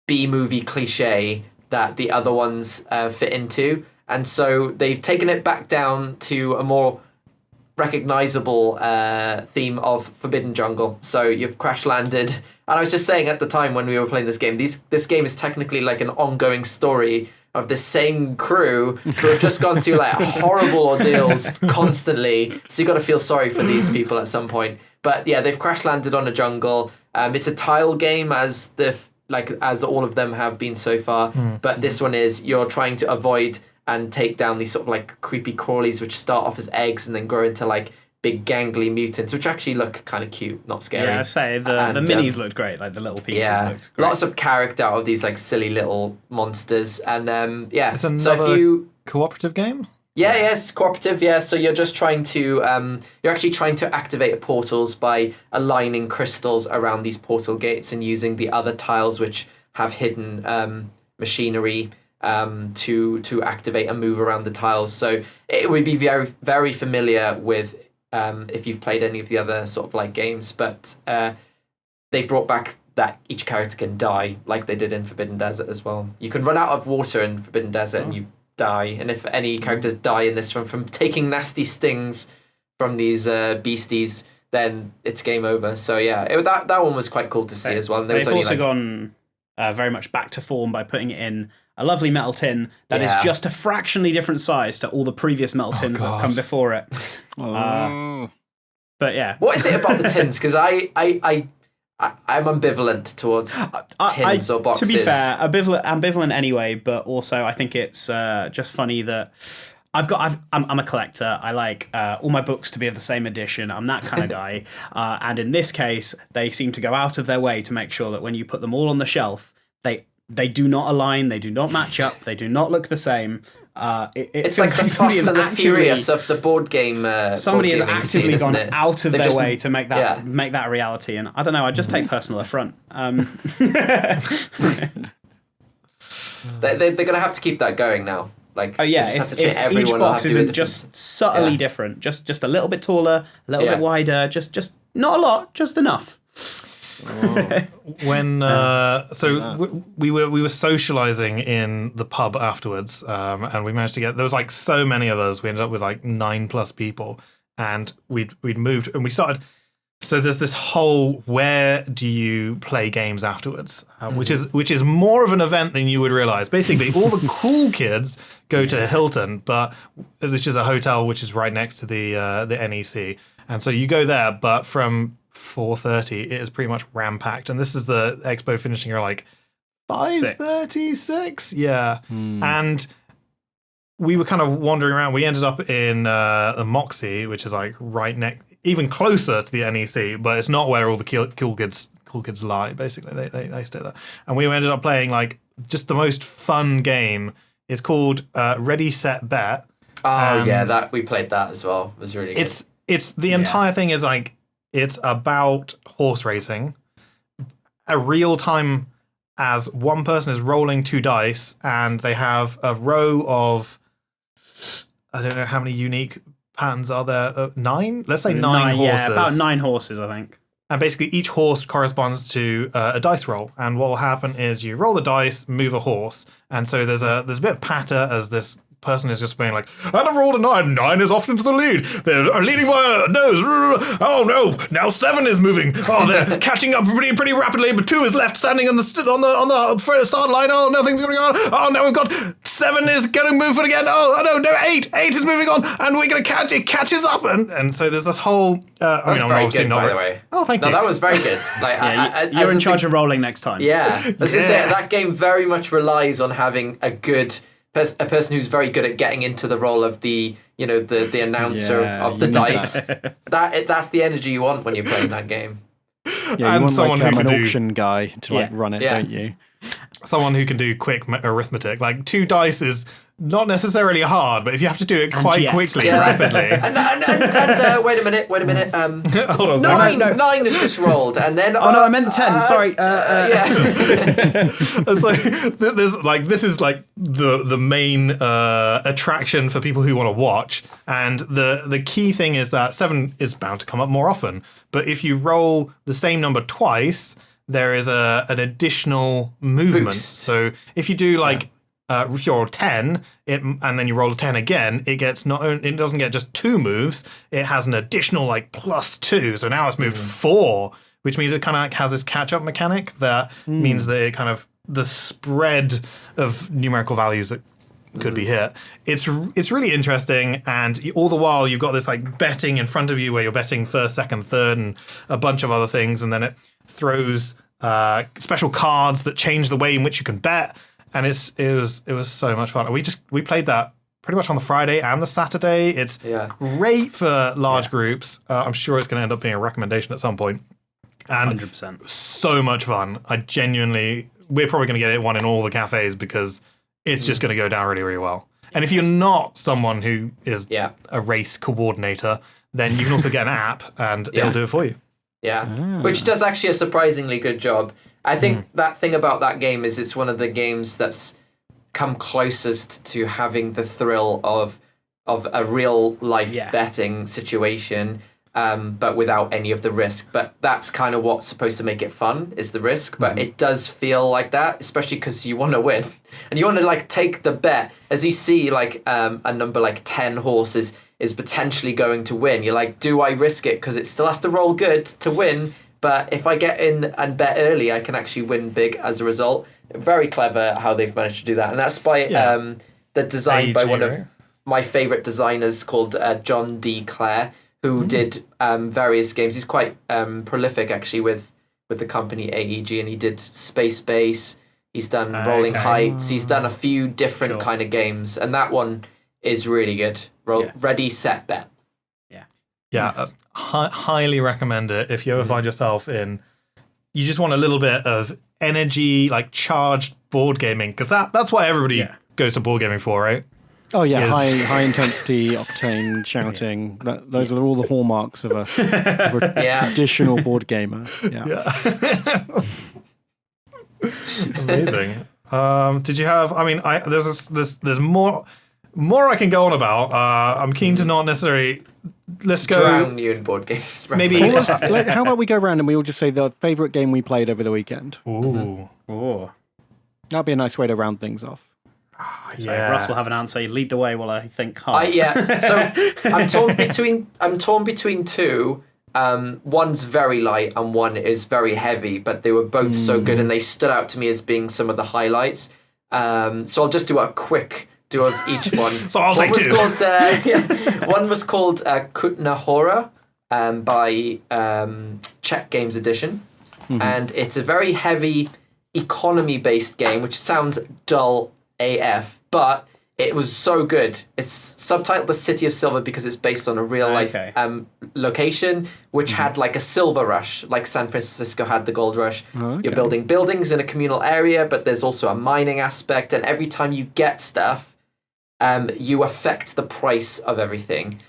B-movie cliche that the other ones fit into, and so they've taken it back down to a more recognizable theme of Forbidden Jungle. So you've crash landed, and I was just saying at the time when we were playing this game, this game is technically like an ongoing story of the same crew who have just gone through like horrible ordeals constantly. So you got to feel sorry for these people at some point. But yeah, they've crash landed on a jungle. It's a tile game as all of them have been so far. But this one is you're trying to avoid and take down these sort of like creepy crawlies which start off as eggs and then grow into like big gangly mutants, which actually look kind of cute, not scary. Yeah, I say the minis looked great, like the little pieces looked great. Lots of character out of these like silly little monsters, and It's another so if you cooperative game. Yes, cooperative. Yeah, so you're just trying to you're actually trying to activate portals by aligning crystals around these portal gates and using the other tiles which have hidden machinery to activate and move around the tiles. So it would be very, very familiar with if you've played any of the other sort of like games, but they've brought back that each character can die like they did in Forbidden Desert as well. You can run out of water in Forbidden Desert and you die, and if any characters die in this from taking nasty stings from these beasties, then it's game over. So yeah, that one was quite cool to see as well. And they've also gone very much back to form by putting it in a lovely metal tin that is just a fractionally different size to all the previous metal tins that have come before it. But yeah, what is it about the tins? Because I'm ambivalent towards tins or boxes. To be fair, ambivalent anyway, but also I think it's just funny that I'm a collector. I like all my books to be of the same edition. I'm that kind of guy. And in this case, they seem to go out of their way to make sure that when you put them all on the shelf, they do not align, they do not match up, they do not look the same. It's like the Fast and the Furious of the board game. Somebody has actively scene, gone out of their way to make that a reality, and I don't know. I just take personal affront. They're going to have to keep that going now. Like, if each box isn't just subtly different, just a little bit taller, a little bit wider, just not a lot, just enough. When we were socializing in the pub afterwards, and we managed to get, there was like so many of us, we ended up with like 9+ people, and we'd moved and we started. So there's this whole, where do you play games afterwards, which is more of an event than you would realize. Basically, all the cool kids go to Hilton, which is a hotel which is right next to the NEC, and so you go there. But from 4:30, it is pretty much ram-packed. And this is the expo finishing at like 5:36. Yeah. And we were kind of wandering around. We ended up in the Moxie, which is like right next, even closer to the NEC, but it's not where all the cool kids lie, basically. They stay there. And we ended up playing like just the most fun game. It's called Ready, Set, Bet. Oh, yeah, that we played that as well. It was really good. It's the entire thing is like, it's about horse racing, a real time, as one person is rolling 2 dice and they have a row of, I don't know how many unique patterns are there, 9? Let's say 9 horses. Yeah, about 9 horses, I think. And basically each horse corresponds to a dice roll. And what will happen is you roll the dice, move a horse. And so there's a bit of patter as this person is just being like, and I've rolled a 9. 9 is often to the lead. They're leading by a nose. Oh no! Now 7 is moving. Oh, they're catching up pretty rapidly. But 2 is left standing on the start line. Oh, nothing's going on. Oh no, we've got 7 is going to move it again. Oh no, 8 is moving on, and we're going to catch it. Catches up, and so there's this whole. That's very good, by the way. Oh, thank you. No, that was very good. Like, you're in charge of rolling next time. Yeah, I was going to say that game very much relies on having a person who's very good at getting into the role of the announcer of the dice. That's the energy you want when you're playing that game. Yeah, you want someone like an auction guy to like run it, don't you? Someone who can do quick arithmetic. Like 2 dice is not necessarily hard, but if you have to do it quite quickly, rapidly. And wait a minute. Hold on. 9 is just rolled, and then oh no, I meant 10. Sorry. So this is like the main attraction for people who want to watch, and the key thing is that 7 is bound to come up more often. But if you roll the same number twice, there is an additional movement. Boost. So if you do like. If you're 10, and then you roll a 10 again, it doesn't get just 2 moves. It has an additional like +2. So now it's moved 4, which means it kind of like has this catch-up mechanic that means that it kind of the spread of numerical values that could be hit. It's really interesting, and all the while you've got this like betting in front of you where you're betting first, second, third, and a bunch of other things, and then it throws special cards that change the way in which you can bet. And it was so much fun. We played that pretty much on the Friday and the Saturday. It's great for large groups. I'm sure it's going to end up being a recommendation at some point. And 100%. So much fun. We're probably going to get one in all the cafes because it's just going to go down really, really well. And if you're not someone who is a race coordinator, then you can also get an app and it'll do it for you. Yeah, which does actually a surprisingly good job. I think that thing about that game is it's one of the games that's come closest to having the thrill of a real life betting situation, but without any of the risk. But that's kind of what's supposed to make it fun, is the risk. But it does feel like that, especially because you want to win and you want to like take the bet. As you see, like a number like 10 horses is potentially going to win. You're like, do I risk it? Because it still has to roll good to win. But if I get in and bet early, I can actually win big as a result. Very clever how they've managed to do that. And that's by the design by one of my favourite designers called John D. Clare, who did various games. He's quite prolific, actually, with the company AEG. And he did Space Base. He's done Rolling Heights. He's done a few different kind of games. And that one is really good. Ready, set, bet. Yeah, highly recommend it if you ever find yourself you just want a little bit of energy, like charged board gaming, because that's what everybody goes to board gaming for, right? Oh yeah, high intensity, octane, shouting. Those are all the hallmarks of a traditional board gamer. Yeah. Amazing. Did you have? I mean, there's more I can go on about. I'm keen to not necessarily let's go. Drown you in board games. Maybe- How about we go around and we all just say the favourite game we played over the weekend? Ooh. Oh. That'd be a nice way to round things off. So Yeah. Russ will have an answer. You lead the way while I think hard. Yeah. So I'm torn between two. One's very light and one is very heavy, but they were both so good and they stood out to me as being some of the highlights. So I'll just do a quick do of each one. So I'll take two. One was called Kutna Hora by Czech Games Edition, and it's a very heavy economy-based game, which sounds dull AF, but it was so good. It's subtitled The City of Silver because it's based on a real-life location, which had like a silver rush, like San Francisco had the gold rush. Okay. You're building buildings in a communal area, but there's also a mining aspect, and every time you get stuff, you affect the price of everything.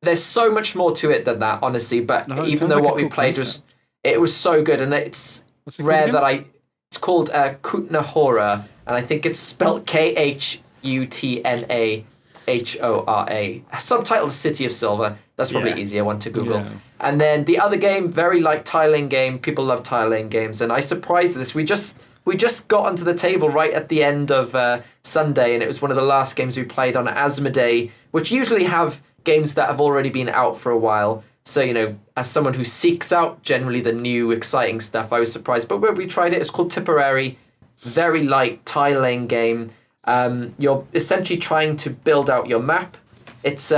There's so much more to it than that, honestly, but No, it even sounds though like a what we cool played concept. it was so good, and it's What's it called rare again? that it's called Kutna Hora, and I think it's spelled Khutnahora. Subtitled City of Silver. That's probably Yeah. easier one to Google. Yeah. And then the other game, very light tiling game. People love tiling games, and I surprised this. We just got onto the table right at the end of Sunday, and it was one of the last games we played on Asmodee, which usually have games that have already been out for a while. So, as someone who seeks out generally the new, exciting stuff, I was surprised. But when we tried it, it's called Tipperary. Very light tiling game. You're essentially trying to build out your map. It's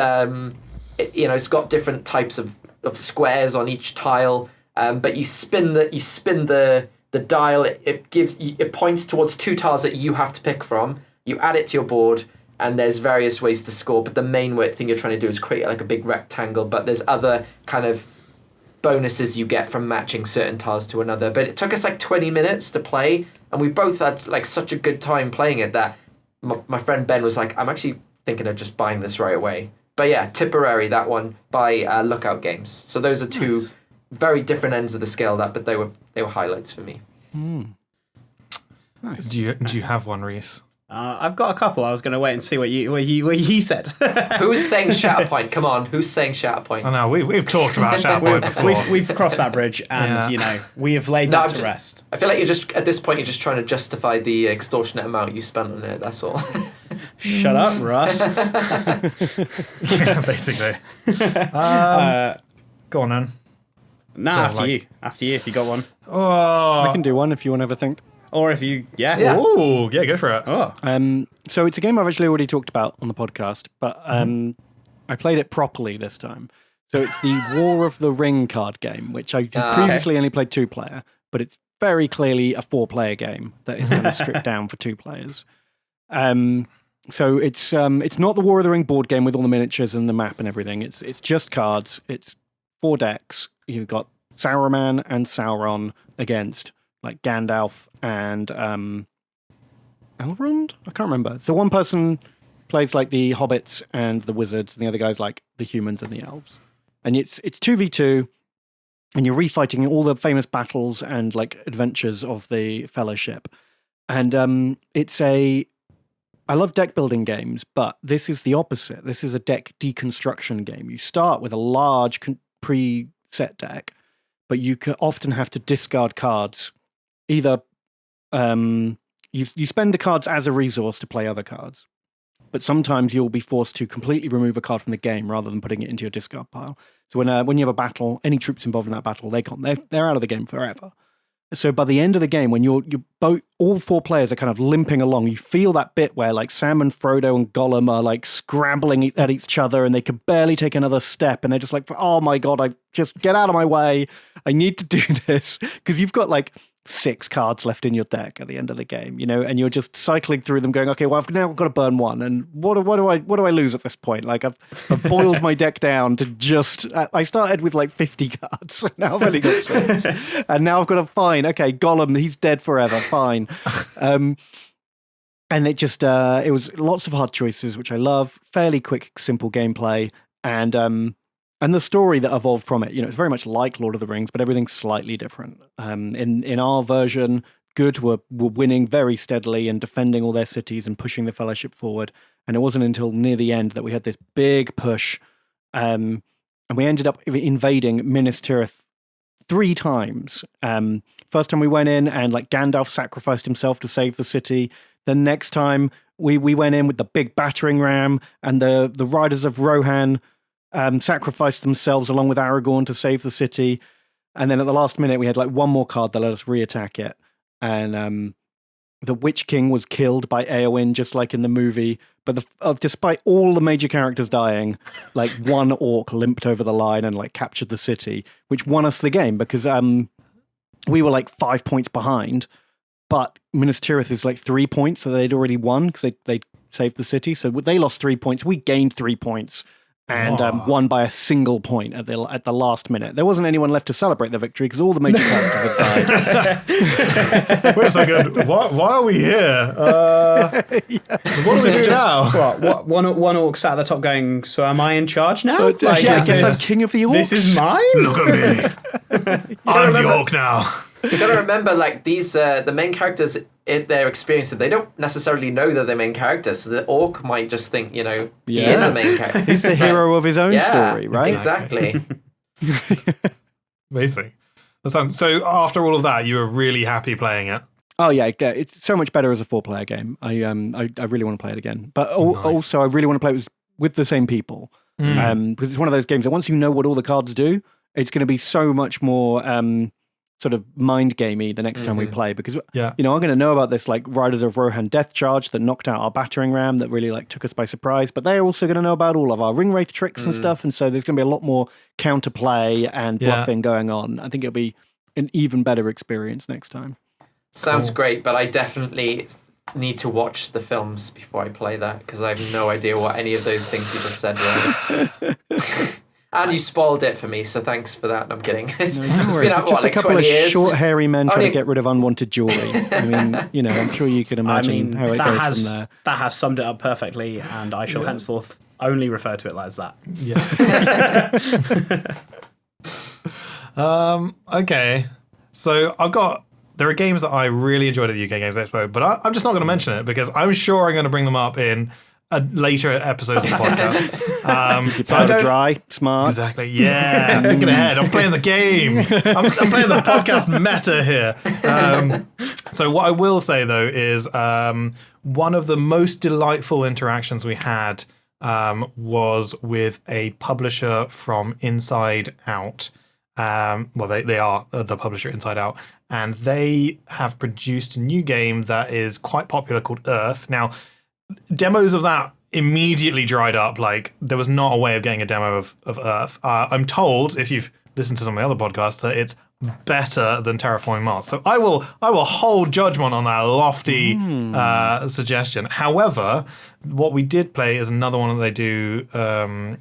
it's got different types of squares on each tile. But you spin the dial. It points towards two tiles that you have to pick from. You add it to your board. And there's various ways to score, but the main thing you're trying to do is create like a big rectangle, but there's other kind of bonuses you get from matching certain tiles to another. But it took us like 20 minutes to play, and we both had like such a good time playing it that my friend Ben was like, I'm actually thinking of just buying this right away. But yeah, Tipperary, that one by Lookout Games. So those are two very different ends of the scale, but they were highlights for me. Nice. Do you have one, Reese? I've got a couple. I was going to wait and see what you said. Who's saying Shatterpoint? Come on, who's saying Shatterpoint? I know we've talked about Shatterpoint before. We've crossed that bridge, and we have laid that to rest. I feel like at this point you're just trying to justify the extortionate amount you spent on it. That's all. Shut up, Russ. Yeah, basically. Go on then. After you if you got one, Oh, I can do one if you want to have a think. or if you Yeah. Ooh, yeah, go for it. Oh, So it's a game I've actually already talked about on the podcast, but I played it properly this time. So it's the War of the Ring card game, which I previously only played 2-player, but it's very clearly a 4-player game that is kind of stripped down for 2 players. So it's not the War of the Ring board game with all the miniatures and the map and everything. It's just cards. It's 4 decks. You've got Saruman and Sauron against like Gandalf and Elrond? I can't remember. The one person plays like the hobbits and the wizards, and the other guy's like the humans and the elves. And it's 2v2, and you're refighting all the famous battles and like adventures of the Fellowship. And I love deck building games, but this is the opposite. This is a deck deconstruction game. You start with a large preset deck, but you can often have to discard cards. Either you spend the cards as a resource to play other cards, but sometimes you'll be forced to completely remove a card from the game rather than putting it into your discard pile. So when you have a battle, any troops involved in that battle, they're out of the game forever. So by the end of the game, when all 4 players are kind of limping along, you feel that bit where like Sam and Frodo and Gollum are like scrambling at each other, and they can barely take another step, and they're just like, oh my god, I just get out of my way. I need to do this, because you've got like 6 cards left in your deck at the end of the game, and you're just cycling through them going, okay, well, I've now got to burn one, and what do I lose at this point? Like I've boiled my deck down to just, I started with like 50 cards, now I've only got 6, and now I've got to fine, okay, Gollum, he's dead forever, fine. And it just, it was lots of hard choices, which I love, fairly quick, simple gameplay, and the story that evolved from it, it's very much like Lord of the Rings, but everything's slightly different. In our version, good were winning very steadily and defending all their cities and pushing the Fellowship forward. And it wasn't until near the end that we had this big push and we ended up invading Minas Tirith 3 times. First time we went in and like Gandalf sacrificed himself to save the city. The next time we went in with the big battering ram, and the riders of Rohan sacrificed themselves along with Aragorn to save the city. And then at the last minute, we had like one more card that let us re-attack it. And the Witch King was killed by Eowyn, just like in the movie. But despite all the major characters dying, like one orc limped over the line and like captured the city, which won us the game because we were like 5 points behind. But Minas Tirith is like 3 points, so they'd already won because they saved the city. So they lost 3 points. We gained 3 points and won by a single point at the last minute. There wasn't anyone left to celebrate the victory because all the major characters had died. Wait a second. Why are we here? What do we do now? What? One orc sat at the top going, so am I in charge now? I guess I'm king of the orcs. This is mine? Look at me. I'm the orc now. You gotta remember, like, these the main characters, their experience, they don't necessarily know they're the main characters. So the orc might just think, he is a main character. He's the hero of his own story, right? Exactly. Amazing. So after all of that, you were really happy playing it. Oh yeah, it's so much better as a 4-player game. I really want to play it again, but also I really want to play it with the same people because it's one of those games that once you know what all the cards do, it's going to be so much more sort of mind gamey the next time we play because I'm going to know about this like Riders of Rohan death charge that knocked out our battering ram that really like took us by surprise, but they're also going to know about all of our ring wraith tricks and stuff, and so there's going to be a lot more counterplay and bluffing going on. I think it'll be an even better experience next time. Sounds great, but I definitely need to watch the films before I play that because I have no idea what any of those things you just said were. And you spoiled it for me, so thanks for that. I'm kidding. It's been out, just like a couple 20 of years? short, hairy men trying to get rid of unwanted jewelry. I mean, I'm sure you can imagine how it goes from there. That has summed it up perfectly, and I shall henceforth only refer to it as that. Yeah. Okay. So there are games that I really enjoyed at the UK Games Expo, but I'm just not going to mention it because I'm sure I'm going to bring them up in later episodes of the podcast. Keep powder dry, smart. Exactly. Yeah. Thinking ahead. I'm playing the game. I'm playing the podcast meta here. So what I will say though is one of the most delightful interactions we had was with a publisher from Inside Out. They are the publisher Inside Out, and they have produced a new game that is quite popular called Earth. Now, demos of that immediately dried up. Like, there was not a way of getting a demo of Earth. I'm told, if you've listened to some of the other podcasts, that it's better than Terraforming Mars. So I will hold judgment on that lofty suggestion. However, what we did play is another one that they do.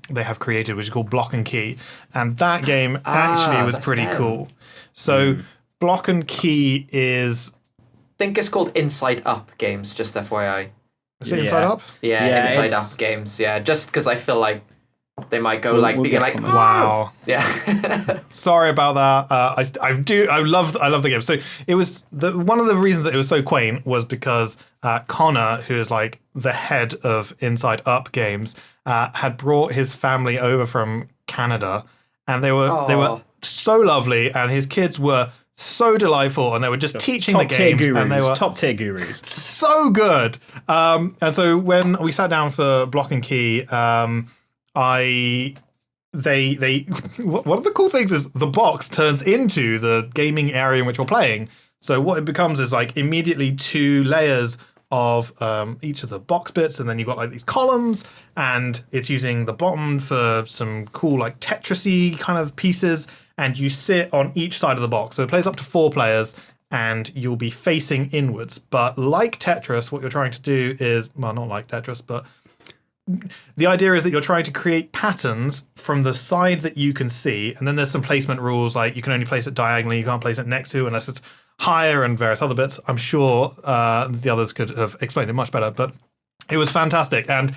They have created, which is called Block and Key, and that game actually was pretty cool. So Block and Key is, I think it's called Inside Up Games. Just FYI. Is it Inside Up? Yeah, Inside Up Games. Yeah, just because I feel like they might go being like, wow. Yeah. Sorry about that. I love the game. So it was one of the reasons that it was so quaint was because Connor, who is like the head of Inside Up Games, had brought his family over from Canada, and they were so lovely, and his kids were so delightful, and they were just teaching the games, and they were top tier gurus, so good. And so when we sat down for Block and Key, one of the cool things is the box turns into the gaming area in which we're playing. So what it becomes is like immediately 2 layers of each of the box bits, and then you've got like these columns, and it's using the bottom for some cool like Tetris-y kind of pieces, and you sit on each side of the box. So it plays up to 4 players, and you'll be facing inwards. But like Tetris, what you're trying to do is, well, not like Tetris, but the idea is that you're trying to create patterns from the side that you can see, and then there's some placement rules, like you can only place it diagonally, you can't place it next to unless it's higher, and various other bits. I'm sure the others could have explained it much better, but it was fantastic, and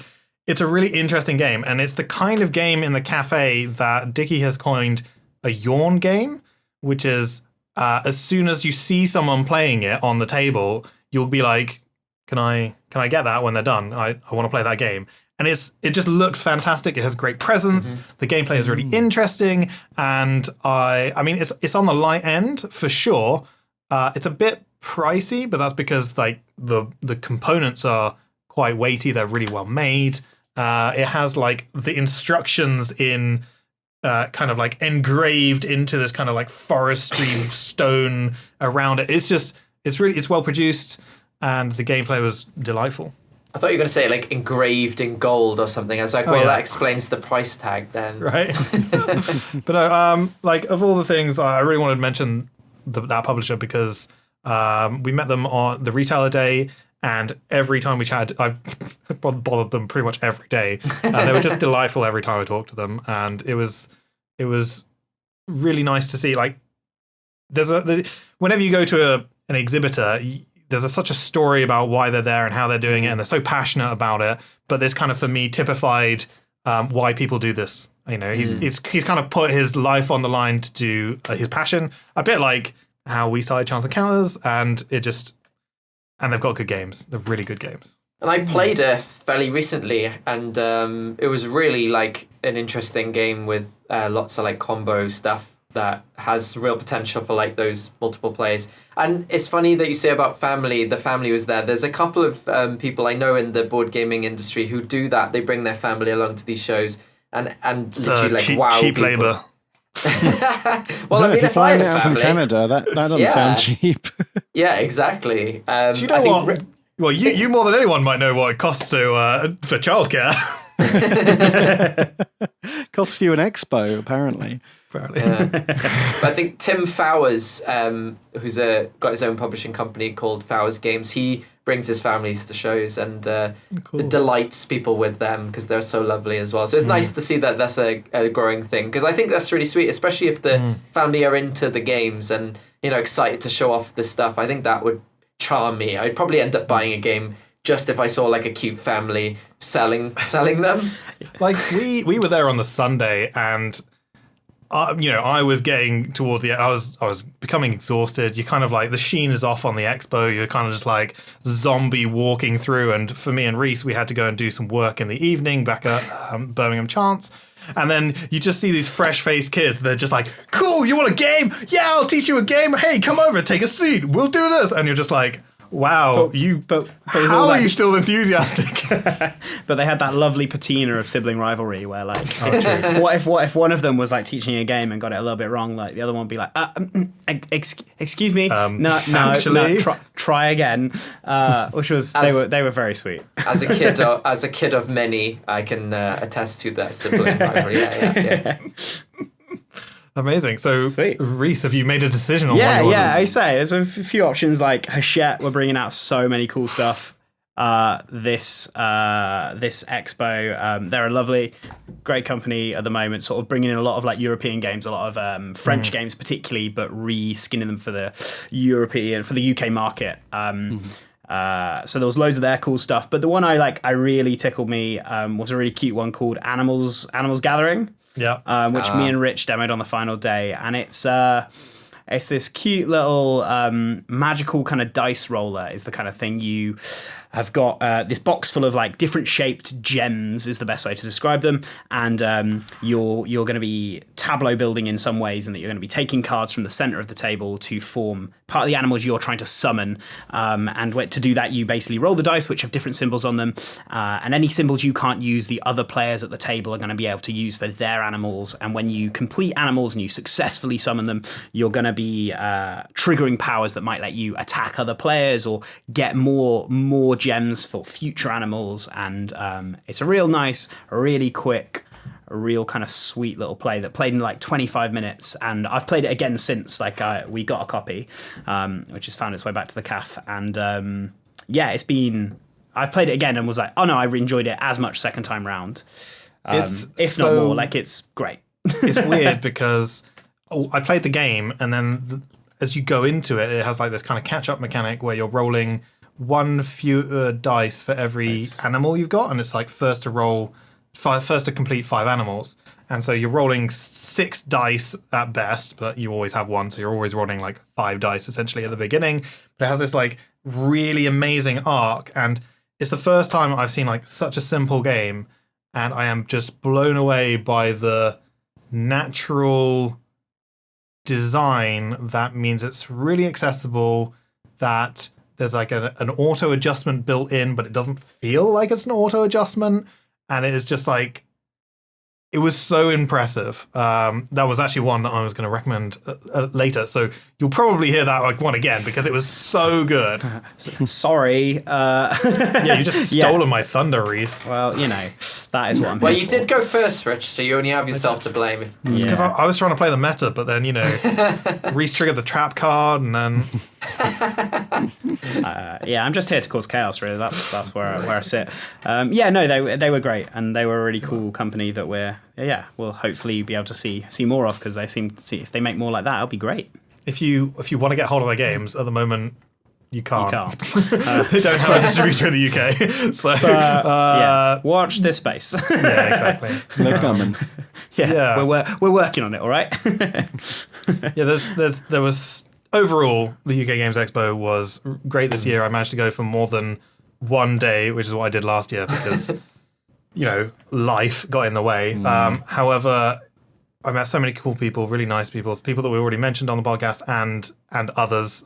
it's a really interesting game, and it's the kind of game in the cafe that Dickie has coined a yawn game, which is as soon as you see someone playing it on the table, you'll be like, can I get that when they're done? I want to play that game. and it just looks fantastic. It has great presence. The gameplay is really interesting, and I mean it's on the light end for sure. It's a bit pricey, but that's because like the components are quite weighty. They're really well made. It has like the instructions in kind of like engraved into this kind of like forestry stone around it. It's well produced, and the gameplay was delightful. I thought you were going to say like engraved in gold or something. I was like, that explains the price tag then. Right. But no, like of all the things, I really wanted to mention that publisher because we met them on the retailer day, and every time we chatted, I bothered them pretty much every day. They were just delightful every time I talked to them, and it was really nice to see. Like, whenever you go to an exhibitor, there's such a story about why they're there and how they're doing it, and they're so passionate about it. But this kind of, for me, typified why people do this. You know, he's kind of put his life on the line to do his passion, a bit like how we started Chance Encounters, and they've got good games. They're really good games. And I played it fairly recently, and it was really like an interesting game with lots of like combo stuff that has real potential for like those multiple players. And it's funny that you say about family. The family was there. There's a couple of people I know in the board gaming industry who do that. They bring their family along to these shows and literally like wow cheap people. labor. Well, I mean, if I had a from family, Canada, that doesn't sound cheap. yeah, exactly. Do you know what? Well, you more than anyone might know what it costs for childcare. Costs you an expo, apparently. But I think Tim Fowers, who's got his own publishing company called Fowers Games, he brings his families to shows and delights people with them because they're so lovely as well. So it's nice to see that that's a growing thing, because I think that's really sweet, especially if the family are into the games and, you know, excited to show off this stuff. I think that would charm me. I'd probably end up buying a game just if I saw like a cute family selling them. Like we were there on the Sunday, and I was getting towards the end. I was becoming exhausted. You kind of like, the sheen is off on the expo. You're kind of just like zombie walking through. And for me and Reese, we had to go and do some work in the evening back at Birmingham Chance. And then you just see these fresh-faced kids. They're just like, cool, you want a game? Yeah, I'll teach you a game. Hey, come over, take a seat. We'll do this. And you're just like, wow, how are you still enthusiastic? But they had that lovely patina of sibling rivalry where, like, what if one of them was like teaching a game and got it a little bit wrong? Like the other one would be like, excuse me, no, try again. Which was they were very sweet. As a kid of many, I can attest to that sibling rivalry. Yeah. Amazing. So, sweet. Reese, have you made a decision on what yours is? Yeah, I say there's a few options. Like Hachette, we're bringing out so many cool stuff. This expo, they're a lovely, great company at the moment, sort of bringing in a lot of like European games, a lot of French games particularly, but re-skinning them for the UK market. So there was loads of their cool stuff, but the one I really tickled me was a really cute one called Animals Gathering. Yeah, which me and Rich demoed on the final day, and it's this cute little magical kind of dice roller. Is the kind of thing you have got this box full of like different shaped gems is the best way to describe them, and you're going to be tableau building in some ways, and that you're going to be taking cards from the center of the table to form part of the animals you're trying to summon, and to do that you basically roll the dice which have different symbols on them, and any symbols you can't use the other players at the table are going to be able to use for their animals, and when you complete animals and you successfully summon them, you're going to be triggering powers that might let you attack other players or get more gems for future animals, and it's a real nice, really quick, a real kind of sweet little play that played in like 25 minutes, and I've played it again since we got a copy, which has found its way back to the CAF, and I've played it again and was like, oh no, I enjoyed it as much second time round, if not more. Like, it's great. It's weird because I played the game, and then as you go into it, it has like this kind of catch-up mechanic where you're rolling one fewer dice for every animal you've got, and it's like first to complete 5 animals, and so you're rolling 6 dice at best, but you always have one, so you're always rolling like 5 dice essentially at the beginning. But it has this like really amazing arc, and it's the first time I've seen like such a simple game, and I am just blown away by the natural design that means it's really accessible, that there's like an auto adjustment built in, but it doesn't feel like it's an auto adjustment, and it is just like, it was so impressive. That was actually one that I was going to recommend later. So you'll probably hear that like one again because it was so good. Sorry. Yeah, you just stolen my thunder, Reese. Well, that is what I'm Well, here you for. did go first, Rich, so you only have yourself to blame. It's because I was trying to play the meta, but then, Reese triggered the trap card, and then... I'm just here to cause chaos, really. That's where I sit. They were great, and they were a really cool company that we'll hopefully be able to see more of, because they seem to, if they make more like that, it'll be great. If you want to get hold of their games, at the moment, you can't. They don't have a distributor in the UK. So watch this space. Yeah, exactly. They're coming. Yeah. We're working on it. All right. There was overall, the UK Games Expo was great this year. I managed to go for more than one day, which is what I did last year because life got in the way. However, I met so many cool people, really nice people that we already mentioned on the podcast, and others.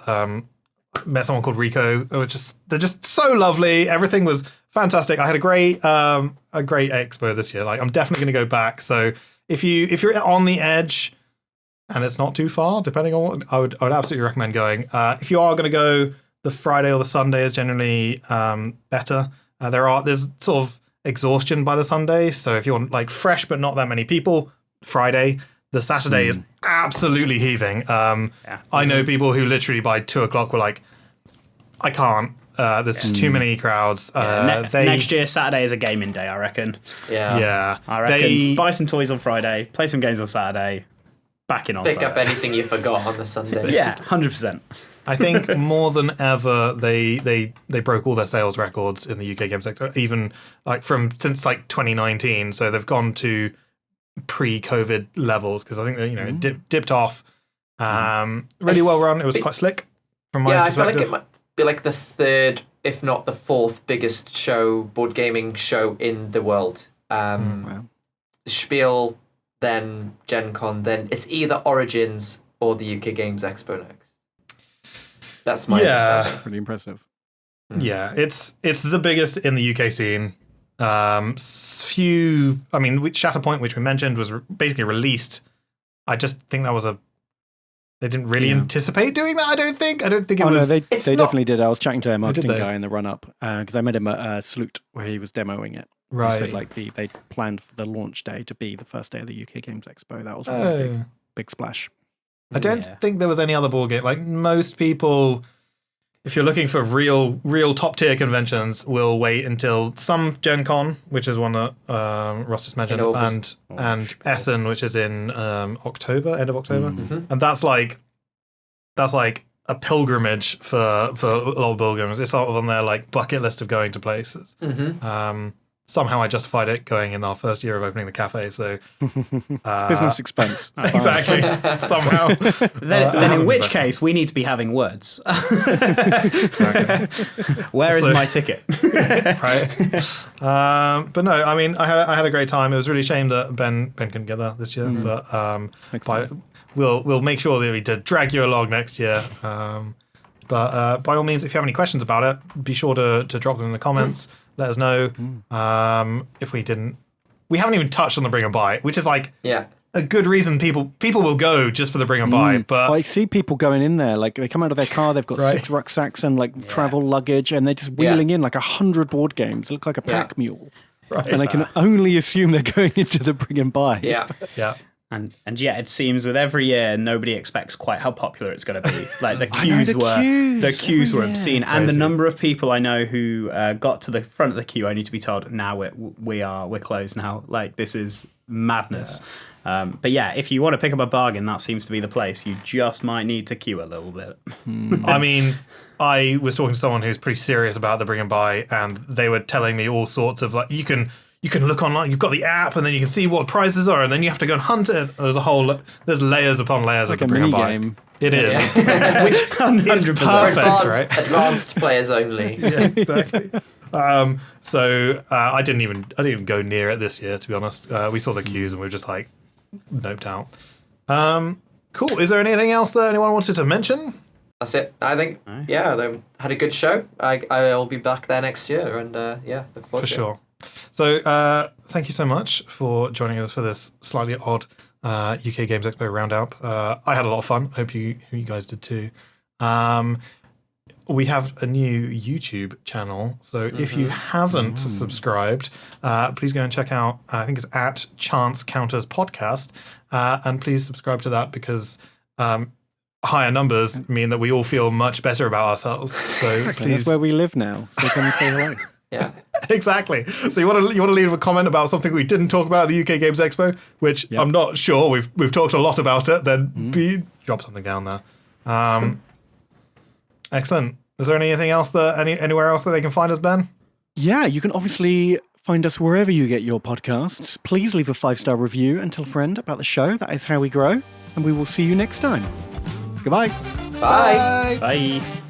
Met someone called Rico. They're just so lovely. Everything was fantastic. I had a great expo this year. Like, I'm definitely going to go back. So if you're on the edge and it's not too far, depending on what, I would absolutely recommend going. If you are going to go, the Friday or the Sunday is generally better. There's sort of exhaustion by the Sunday. So if you're like fresh but not that many people, Friday. The Saturday is absolutely heaving. I know people who literally by 2:00 were like, I can't. There's just too many crowds. Next year, Saturday is a gaming day, I reckon. Yeah. I reckon buy some toys on Friday, play some games on Saturday, back in on Pick Saturday. up anything you forgot on the Sunday. Yeah, 100%. I think more than ever they broke all their sales records in the UK game sector, even like since 2019. So they've gone to pre-COVID levels, because I think that it dipped off. Really well run. It was quite slick from my perspective. I feel like it might be like the third, if not the fourth biggest board gaming show in the world. Spiel, then Gen Con, then it's either Origins or the UK Games Expo next. That's my understanding. Pretty impressive. Yeah, it's the biggest in the UK scene. Shatterpoint, which we mentioned, was basically released. I just think that was they didn't really anticipate doing that. I don't think it was. No, they definitely did. I was chatting to their marketing guy in the run up because I met him at Salute where he was demoing it. Right. He said they planned for the launch day to be the first day of the UK Games Expo. That was a big splash. I don't think there was any other board game. Like most people, if you're looking for real top tier conventions, will wait until some Gen Con, which is one that Ross just mentioned, and Essen, which is in October, end of October, and that's like a pilgrimage for a lot of board games. It's sort of on their like bucket list of going to places. Somehow I justified it going in our first year of opening the cafe, so it's business expense. Exactly. Somehow. Then in which case we need to be having words. Where is my ticket? Right. But no, I mean, I had a great time. It was really a shame that Ben couldn't get there this year, but we'll make sure that we drag you along next year. But by all means, if you have any questions about it, be sure to drop them in the comments. Let us know. If we didn't. We haven't even touched on the bring and buy, which is like a good reason people will go just for the bring and buy. But I see people going in there, like they come out of their car, they've got 6 rucksacks and like travel luggage, and they're just wheeling in like 100 board games. They look like a pack mule. Right. And I can only assume they're going into the bring and buy. Yeah. And it seems with every year nobody expects quite how popular it's going to be. Like the queues were obscene, and the number of people I know who got to the front of the queue only to be told, "Now we're closed now." Like, this is madness. But if you want to pick up a bargain, that seems to be the place. You just might need to queue a little bit. I mean, I was talking to someone who's pretty serious about the bring and buy, and they were telling me all sorts of like you can look online. You've got the app, and then you can see what prizes are, and then you have to go and hunt it. There's layers upon layers of the bring and buy. Game. It is, which 100% For perfect, right? Advanced players only. Yeah, exactly. So I didn't even go near it this year, to be honest. We saw the queues and we were just like noped out. Cool. Is there anything else that anyone wanted to mention? That's it. I think, yeah, they had a good show. I'll be back there next year, and yeah, look forward to it. For sure. So thank you so much for joining us for this slightly odd UK Games Expo roundup. I had a lot of fun. Hope you guys did too. We have a new YouTube channel, so if you haven't subscribed, please go and check out, I think it's at Chance Counters Podcast, and please subscribe to that because higher numbers mean that we all feel much better about ourselves. So please. That's where we live now. So come and say hello. Yeah. Exactly. So you want to leave a comment about something we didn't talk about at the UK Games Expo, which I'm not sure we've talked a lot about it. Then drop something down there. Excellent. Is there anything else that anywhere else that they can find us, Ben? Yeah, you can obviously find us wherever you get your podcasts. Please leave a 5-star review and tell a friend about the show. That is how we grow. And we will see you next time. Goodbye. Bye. Bye.